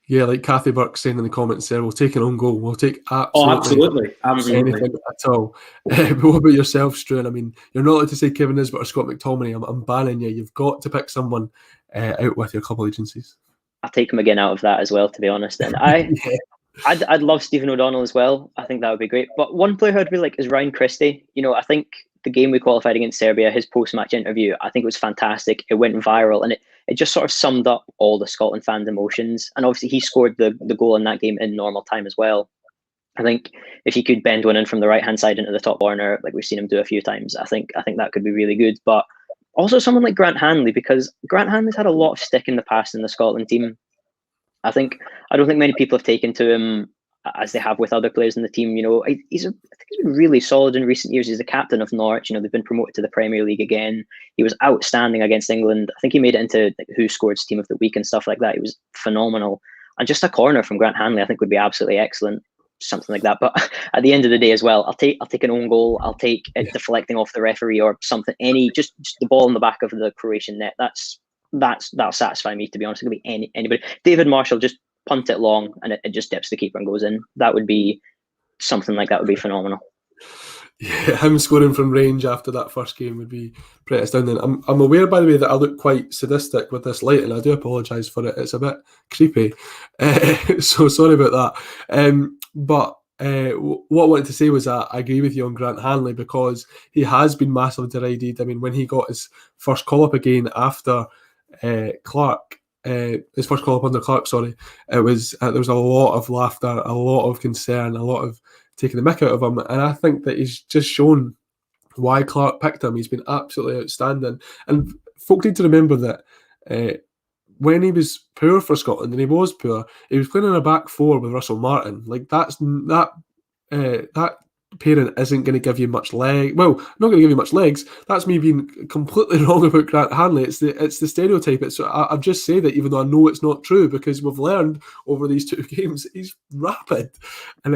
Yeah, like Kathy Burke saying in the comments there, we'll take an own goal. We'll take absolutely anything at all. But what about yourself, Struan? I mean, you're not allowed to say Kevin Nisbet or Scott McTominay. I'm banning you. You've got to pick someone out with your club allegiances. I'll take him again out of that as well, to be honest. And I'd love Stephen O'Donnell as well. I think that would be great. But one player I'd really like is Ryan Christie. You know, I think the game we qualified against Serbia, his post-match interview, I think it was fantastic. It went viral and it just sort of summed up all the Scotland fans' emotions. And obviously he scored the goal in that game in normal time as well. I think if he could bend one in from the right-hand side into the top corner, like we've seen him do a few times, I think that could be really good. But also someone like Grant Hanley, because Grant Hanley's had a lot of stick in the past in the Scotland team. I don't think many people have taken to him as they have with other players in the team. You know, I think he's been really solid in recent years. He's the captain of Norwich. You know, they've been promoted to the Premier League again. He was outstanding against England. I think he made it into Who Scored's Team of the Week and stuff like that. He was phenomenal. And just a corner from Grant Hanley, I think, would be absolutely excellent. Something like that. But at the end of the day as well, I'll take an own goal. I'll take it deflecting off the referee or something. Just the ball in the back of the Croatian net. That'll satisfy me, to be honest. It could be anybody. David Marshall, just punt it long and it just dips the keeper and goes in. That would be something like that would be phenomenal. Yeah, him scoring from range after that first game would be pretty astounding. I'm aware, by the way, that I look quite sadistic with this light, and I do apologise for it. It's a bit creepy, so sorry about that. But what I wanted to say was that I agree with you on Grant Hanley, because he has been massively derided. I mean, when he got his first call-up again after Clark, his first call-up under Clark, sorry, there was a lot of laughter, a lot of concern, a lot of taking the mick out of him, and I think that he's just shown why Clark picked him. He's been absolutely outstanding, and folk need to remember that when he was poor for Scotland, and he was poor, he was playing in a back four with Russell Martin. Like that pairing isn't going to give you much leg. Well, not going to give you much legs. That's me being completely wrong about Grant Hanley. It's the stereotype. I've just said that, even though I know it's not true, because we've learned over these two games he's rapid. And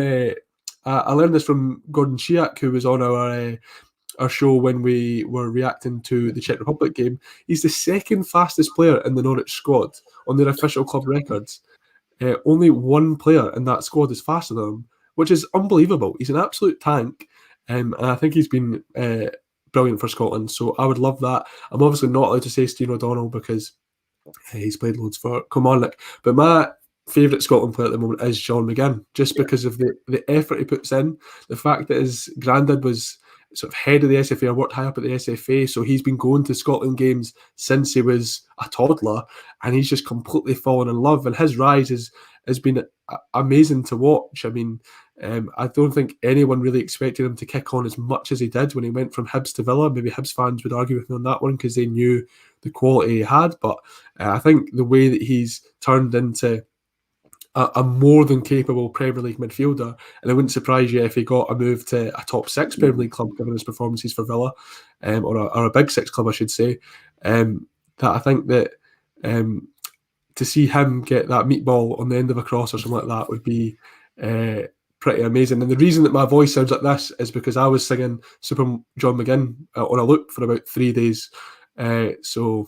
I learned this from Gordon Shiak, who was on our show when we were reacting to the Czech Republic game. He's the second fastest player in the Norwich squad on their official club records. Only one player in that squad is faster than him, which is unbelievable. He's an absolute tank, and I think he's been brilliant for Scotland. So I would love that. I'm obviously not allowed to say Stephen O'Donnell because he's played loads for Kilmarnock, but my favourite Scotland player at the moment is Seán McGill, just because of the effort he puts in, the fact that his granddad was sort of head of the SFA, or worked high up at the SFA, so he's been going to Scotland games since he was a toddler, and he's just completely fallen in love, and his rise has been amazing to watch. I mean, I don't think anyone really expected him to kick on as much as he did when he went from Hibs to Villa. Maybe Hibs fans would argue with me on that one because they knew the quality he had, but I think the way that he's turned into a more than capable Premier League midfielder, and it wouldn't surprise you if he got a move to a top six Premier League club given his performances for Villa, or a big six club, I should say. That I think that to see him get that meatball on the end of a cross or something like that would be pretty amazing. And the reason that my voice sounds like this is because I was singing Super John McGinn on a loop for about 3 days. So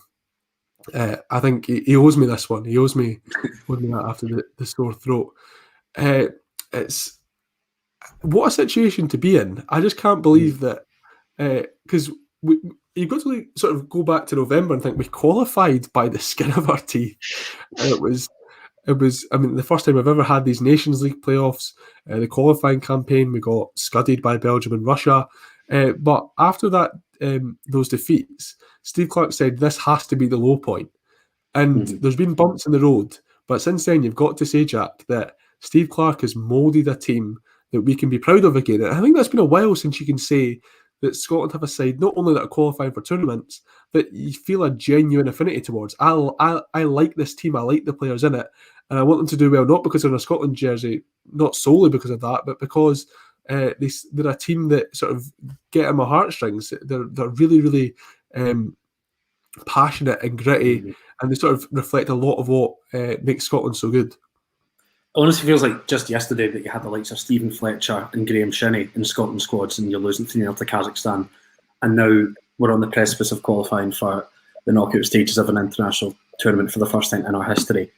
I think he owes me this one. He owes me that after the sore throat. It's what a situation to be in. I just can't believe that, because you've got to sort of go back to November and think we qualified by the skin of our teeth. And it was. I mean, the first time I've ever had these Nations League playoffs, the qualifying campaign, we got scudded by Belgium and Russia. But after that, those defeats, Steve Clarke said this has to be the low point. And there's been bumps in the road. But since then, you've got to say, Jack, that Steve Clarke has moulded a team that we can be proud of again. And I think that's been a while since you can say that Scotland have a side not only that are qualifying for tournaments, but you feel a genuine affinity towards. I like this team. I like the players in it. And I want them to do well, not because they're in a Scotland jersey, not solely because of that, but because they're a team that sort of get on my heartstrings. They're really, really passionate and gritty, and they sort of reflect a lot of what makes Scotland so good. It honestly feels like just yesterday that you had the likes of Stephen Fletcher and Graham Shinney in Scotland squads, and you're losing 3-0 to Kazakhstan. And now we're on the precipice of qualifying for the knockout stages of an international tournament for the first time in our history.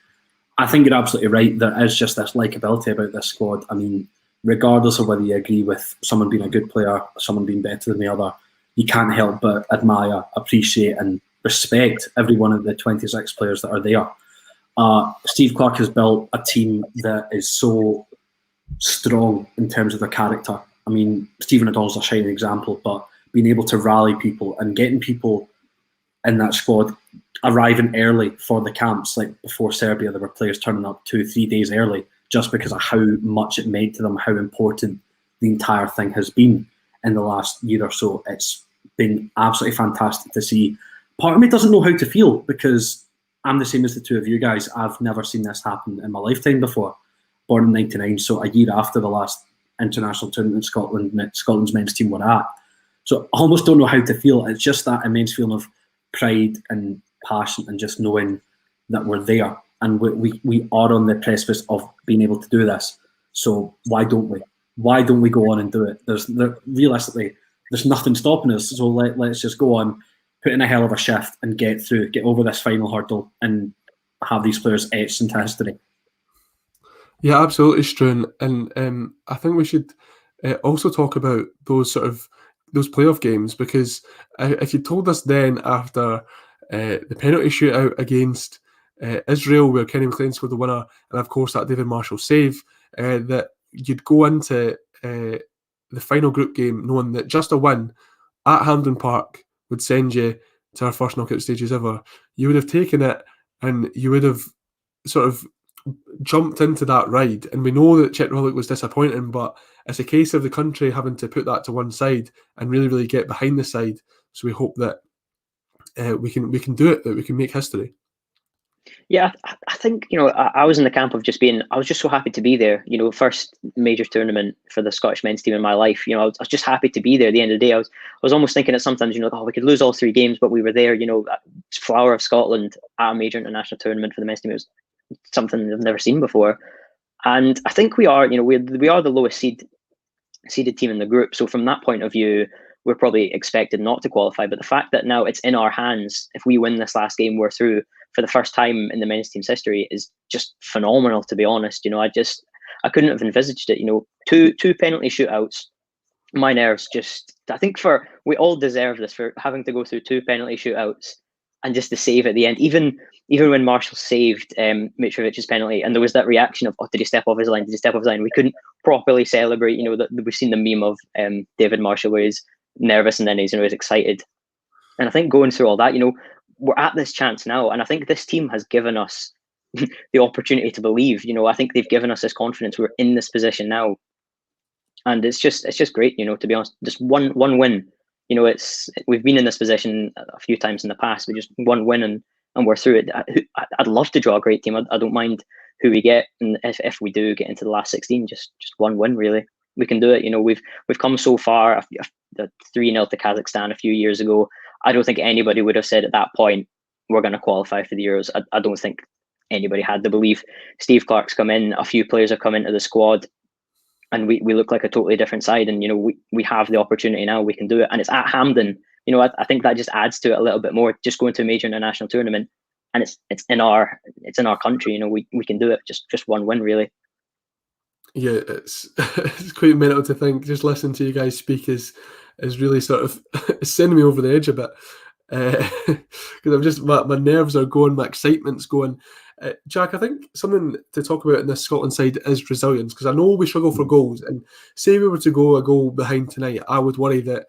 I think you're absolutely right. There is just this likability about this squad. I mean, regardless of whether you agree with someone being a good player, someone being better than the other, you can't help but admire, appreciate and respect every one of the 26 players that are there. Steve Clarke has built a team that is so strong in terms of their character. I mean, Stephen O'Donnell's a shining example, but being able to rally people and getting people in that squad arriving early for the camps, like before Serbia, there were players turning up 2-3 days early just because of how much it meant to them, how important the entire thing has been in the last year or so. It's been absolutely fantastic to see. Part of me doesn't know how to feel because I'm the same as the two of you guys. I've never seen this happen in my lifetime before. Born in '99, so a year after the last international tournament Scotland's men's team were at. So I almost don't know how to feel. It's just that immense feeling of pride and passion and just knowing that we're there and we are on the precipice of being able to do this. So why don't we? Why don't we go on and do it? Realistically, there's nothing stopping us. So let's just go on, put in a hell of a shift and get over this final hurdle and have these players etched into history. Yeah, absolutely, Struan. And I think we should also talk about those playoff games, because if you told us then after the penalty shootout against Israel, where Kenny McLean scored the winner, and of course that David Marshall save, that you'd go into the final group game knowing that just a win at Hampden Park would send you to our first knockout stages ever, you would have taken it and you would have sort of jumped into that ride. And we know that Czech Republic was disappointing, but it's a case of the country having to put that to one side and really, really get behind the side. So we hope that we can do it, that we can make history. Yeah, I think, I was in the camp of I was just so happy to be there. First major tournament for the Scottish men's team in my life. I was just happy to be there. At the end of the day, I was almost thinking that sometimes, we could lose all 3 games, but we were there. Flower of Scotland at a major international tournament for the men's team. It was something I've never seen before, and I think we are. We are the lowest seeded team in the group. So from that point of view, we're probably expected not to qualify. But the fact that now it's in our hands, if we win this last game, we're through for the first time in the men's team's history, is just phenomenal, to be honest. I couldn't have envisaged it. Two penalty shootouts. My nerves I think we all deserve this for having to go through 2 penalty shootouts and just the save at the end. Even when Marshall saved Mitrovic's penalty, and there was that reaction of, did he step off his line? Did he step off his line? We couldn't properly celebrate. We've seen the meme of David Marshall where he's nervous and then he's excited. And I think going through all that, we're at this chance now, and I think this team has given us the opportunity to believe. I think they've given us this confidence. We're in this position now, and it's just great. To be honest, just one win. We've been in this position a few times in the past. We just one win and we're through it. I'd love to draw a great team. I don't mind who we get, and if we do get into the last 16, just one win, really. We can do it. We've come so far. The 3-0 to Kazakhstan a few years ago, I don't think anybody would have said at that point we're going to qualify for the Euros. I don't think anybody had the belief. Steve Clarke's come in. A few players have come into the squad, and we look like a totally different side. And we have the opportunity now. We can do it, and it's at Hampden. I think that just adds to it a little bit more. Just going to a major international tournament, and it's in our country. We can do it. Just one win, really. Yeah, it's quite mental to think. Just listen to you guys speak as is really sort of sending me over the edge a bit. Because I'm just, my nerves are going, my excitement's going. Jack, I think something to talk about in this Scotland side is resilience, because I know we struggle for goals, and say we were to go a goal behind tonight, I would worry that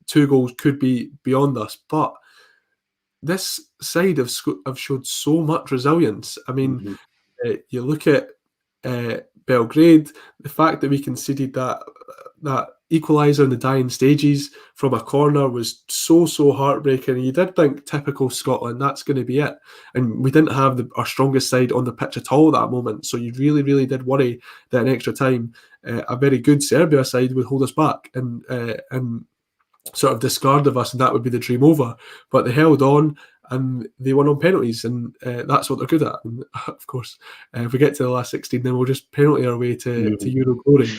2 goals could be beyond us. But this side have showed so much resilience. I mean, you look at Belgrade, the fact that we conceded that equaliser in the dying stages from a corner was so heartbreaking. You did think, typical Scotland, that's going to be it. And we didn't have our strongest side on the pitch at all at that moment. So you really did worry that in extra time, a very good Serbia side would hold us back and sort of discard of us, and that would be the dream over. But they held on and they won on penalties, and that's what they're good at. And of course, if we get to the last 16, then we'll just penalty our way to Euro glory.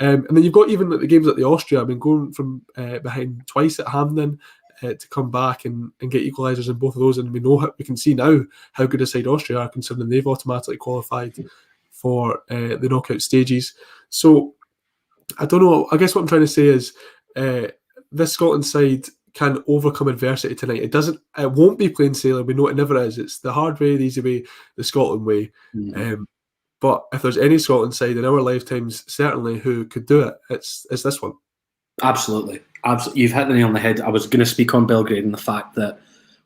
And then you've got even the games at the Austria. I mean, going from behind twice at Hampden to come back and get equalisers in both of those, and we can see now how good a side Austria are, considering they've automatically qualified for the knockout stages. So I don't know. I guess what I'm trying to say is this Scotland side can overcome adversity tonight. It won't be plain sailing. We know it never is. It's the hard way, the easy way, the Scotland way. But if there's any Scotland side in our lifetimes, certainly, who could do it, it's this one. Absolutely. You've hit the nail on the head. I was going to speak on Belgrade and the fact that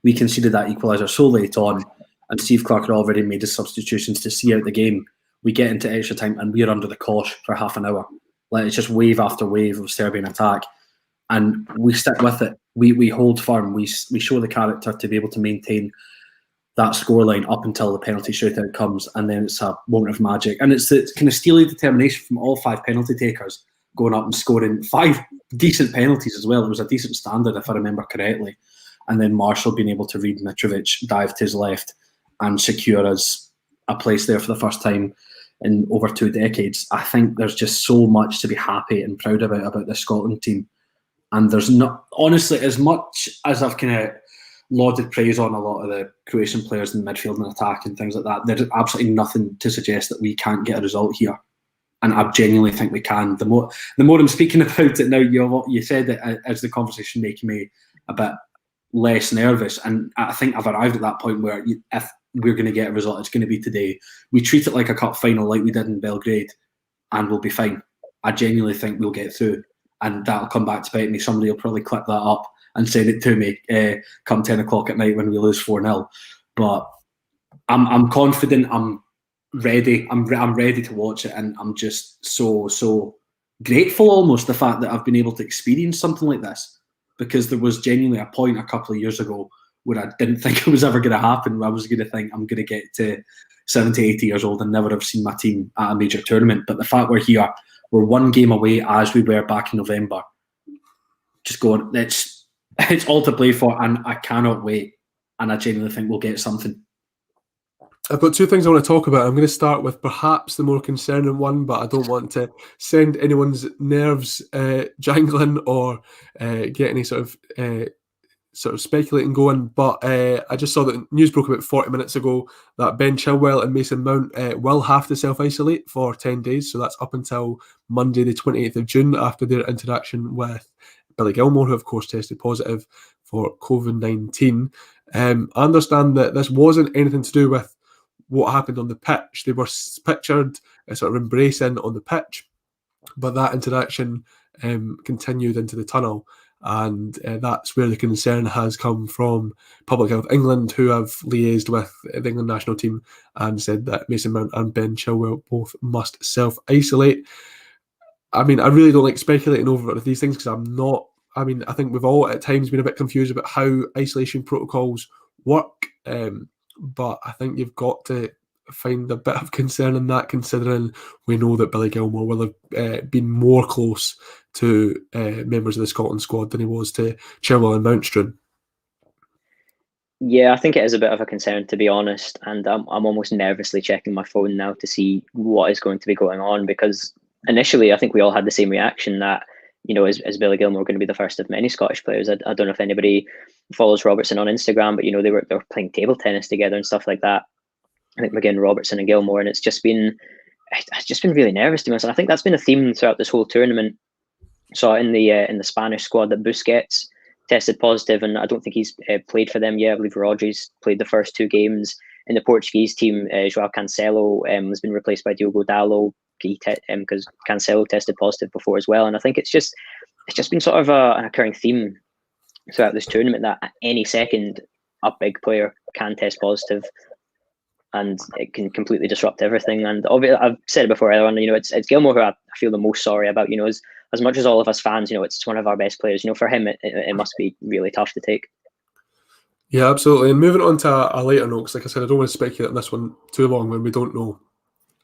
we conceded that equaliser so late on, and Steve Clarke had already made his substitutions to see out the game. We get into extra time and we're under the cosh for half an hour. Like, it's just wave after wave of Serbian attack. And we stick with it. We hold firm. We show the character to be able to maintain that scoreline up until the penalty shootout comes, and then it's a moment of magic. And it's the kind of steely determination from all 5 penalty takers going up and scoring 5 decent penalties as well. It was a decent standard, if I remember correctly. And then Marshall being able to read Mitrovic, dive to his left, and secure us a place there for the first time in over 2 decades. I think there's just so much to be happy and proud about this Scotland team. And there's not, honestly, as much as I've kind of lauded praise on a lot of the Croatian players in the midfield and attack and things like that, there's absolutely nothing to suggest that we can't get a result here. And I genuinely think we can. The more I'm speaking about it now, you said that as the conversation making me a bit less nervous. And I think I've arrived at that point where if we're going to get a result, it's going to be today. We treat it like a cup final like we did in Belgrade, and we'll be fine. I genuinely think we'll get through. And that'll come back to bite me. Somebody will probably clip that up and send it to me come 10 o'clock at night when we lose 4-0. But I'm confident. I'm ready. I'm ready to watch it, and I'm just so grateful almost the fact that I've been able to experience something like this, because there was genuinely a point a couple of years ago where I didn't think it was ever going to happen, where I was going to think I'm going to get to 70, 80 years old and never have seen my team at a major tournament. But the fact we're here, we're 1 game away as we were back in November. Just going, it's all to play for, and I cannot wait. And I genuinely think we'll get something. I've got 2 things I want to talk about. I'm going to start with perhaps the more concerning one, but I don't want to send anyone's nerves jangling or get any sort of speculating going. But I just saw that news broke about 40 minutes ago that Ben Chilwell and Mason Mount will have to self-isolate for 10 days. So that's up until Monday, the 28th of June, after their interaction with Billy Gilmour, who of course tested positive for COVID-19. I understand that this wasn't anything to do with what happened on the pitch. They were pictured sort of embracing on the pitch, but that interaction continued into the tunnel. And that's where the concern has come from Public Health England, who have liaised with the England national team and said that Mason Mount and Ben Chilwell both must self-isolate. I mean, I really don't like speculating over these things because I think we've all at times been a bit confused about how isolation protocols work. But I think you've got to find a bit of concern in that, considering we know that Billy Gilmour will have been more close to members of the Scotland squad than he was to Chilwell and Mountstone. Yeah, I think it is a bit of a concern, to be honest, and I'm almost nervously checking my phone now to see what is going to be going on, because initially I think we all had the same reaction that, you know, is Billy Gilmour going to be the first of many Scottish players? I don't know if anybody follows Robertson on Instagram, but you know, they were playing table tennis together and stuff like that. I think McGinn, Robertson and Gilmour, and it's just been really nervous, to be honest. And I think that's been a theme throughout this whole tournament. saw in the Spanish squad that Busquets tested positive, and I don't think he's played for them yet. I believe Rodri's played the first 2 games. In the Portuguese team, João Cancelo has been replaced by Diogo Dalot because Cancelo tested positive before as well. And I think it's just been sort of an occurring theme throughout this tournament that at any second a big player can test positive, and it can completely disrupt everything. And obviously, I've said it before, everyone, it's Gilmour who I feel the most sorry about. As much as all of us fans, it's one of our best players. For him, it must be really tough to take. Yeah, absolutely. And moving on to a later note, because like I said, I don't want to speculate on this one too long when we don't know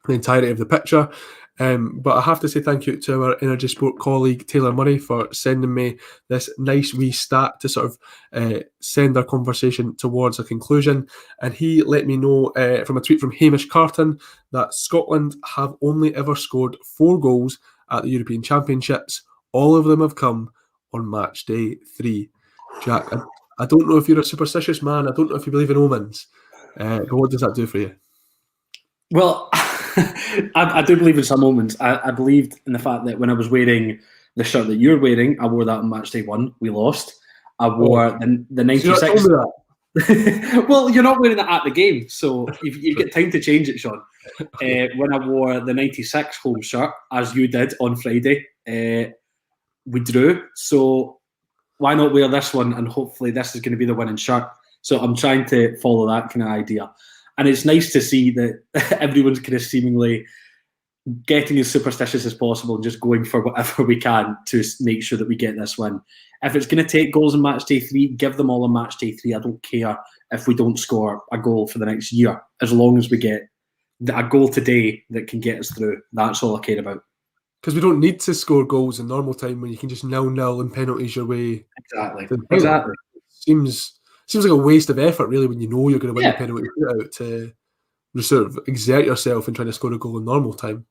the entirety of the picture. But I have to say thank you to our Energy Sport colleague Taylor Murray for sending me this nice wee stat to sort of send our conversation towards a conclusion. And he let me know from a tweet from Hamish Carton that Scotland have only ever scored 4 goals at the European Championships. All of them have come on match day 3. Jack, I don't know if you're a superstitious man. I don't know if you believe in omens. But what does that do for you? Well, I do believe in some omens. I believed in the fact that when I was wearing the shirt that you're wearing, I wore that on match day 1. We lost. I wore the 96. Well, you're not wearing it at the game, so you've got time to change it, Sean. When I wore the 96 home shirt, as you did on Friday, we drew. So why not wear this one? And hopefully this is going to be the winning shirt. So I'm trying to follow that kind of idea. And it's nice to see that everyone's kind of seemingly getting as superstitious as possible and just going for whatever we can to make sure that we get this win. If it's going to take goals in match day 3, give them all on match day 3. I don't care if we don't score a goal for the next year, as long as we get a goal today that can get us through. That's all I care about. Because we don't need to score goals in normal time when you can just 0-0 and penalties your way. Exactly. Seems like a waste of effort, really, when you know you're going to win the penalty shootout to sort of exert yourself in trying to score a goal in normal time.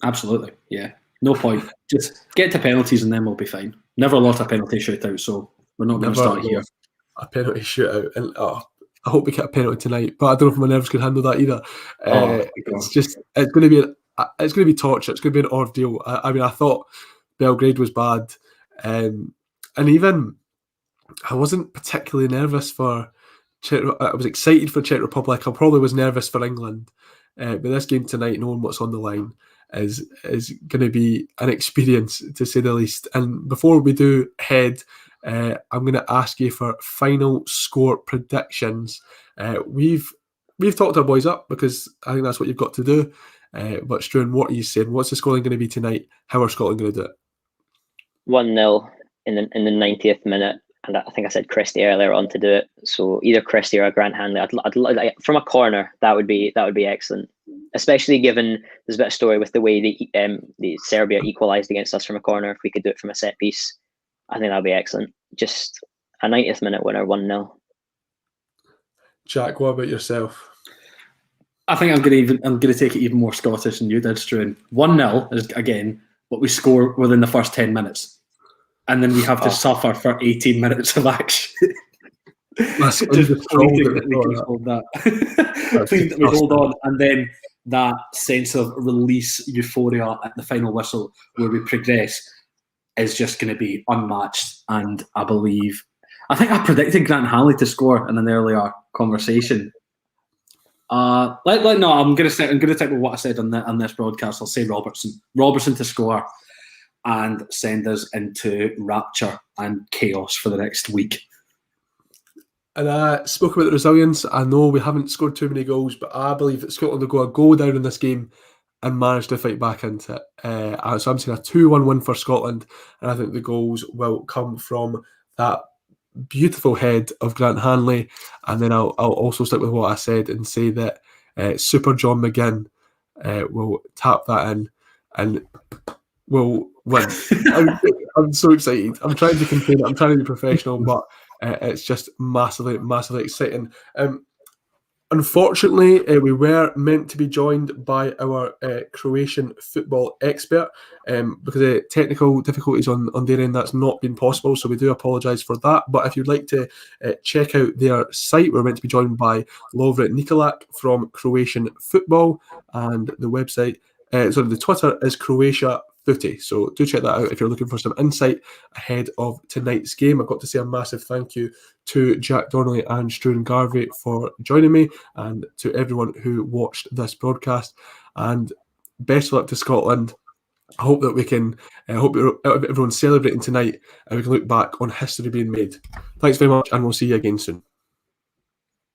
Absolutely, yeah. No point. Just get to penalties and then we'll be fine. Never lost a penalty shootout, so we're not going to start here. A penalty shootout, and I hope we get a penalty tonight, but I don't know if my nerves can handle that either. It's going to be torture. It's going to be an ordeal. I mean, I thought Belgrade was bad, and even I wasn't particularly nervous for Czech. I was excited for Czech Republic. I probably was nervous for England, but this game tonight, knowing what's on the line, is going to be an experience, to say the least. And before we do head, I'm going to ask you for final score predictions. We've talked our boys up because I think that's what you've got to do. But Struan, what are you saying? What's the scoreline going to be tonight? How are Scotland going to do it? 1-0 in the 90th minute. And I think I said Christie earlier on to do it. So either Christie or Grant Hanley. I'd like, from a corner, that would be excellent. Especially given there's a bit of story with the way the Serbia equalised against us from a corner. If we could do it from a set piece, I think that'd be excellent. Just a 90th minute winner, 1-0. Jack, what about yourself? I think I'm going to take it even more Scottish than you did, Struan. 1-0 is again what we score within the first 10 minutes. And then we have to suffer for 18 minutes of action. That's just pleading that we can hold that. Pleading that we hold on. And then that sense of release euphoria at the final whistle where we progress is just going to be unmatched. And I think I predicted Grant Hanley to score in an earlier conversation. No, I'm going to stick with what I said on this broadcast. I'll say Robertson to score and send us into rapture and chaos for the next week. And I spoke about the resilience. I know we haven't scored too many goals, but I believe that Scotland will go a goal down in this game and manage to fight back into it. So I'm saying a 2-1 win for Scotland, and I think the goals will come from that beautiful head of Grant Hanley. And then I'll also stick with what I said and say that Super John McGinn will tap that in and will win. I'm so excited. I'm trying to contain it. I'm trying to be professional, but it's just massively, massively exciting. Unfortunately, we were meant to be joined by our Croatian football expert because of technical difficulties on their end. That's not been possible, so we do apologise for that. But if you'd like to check out their site, we're meant to be joined by Lovre Nikolak from Croatian Football, and the website, the Twitter is Croatia footy. So do check that out if you're looking for some insight ahead of tonight's game. I've got to say a massive thank you to Jack Donnelly and Struan Garvey for joining me, and to everyone who watched this broadcast. And best of luck to Scotland. I hope that we can, I hope everyone's celebrating tonight and we can look back on history being made. Thanks very much, and we'll see you again soon.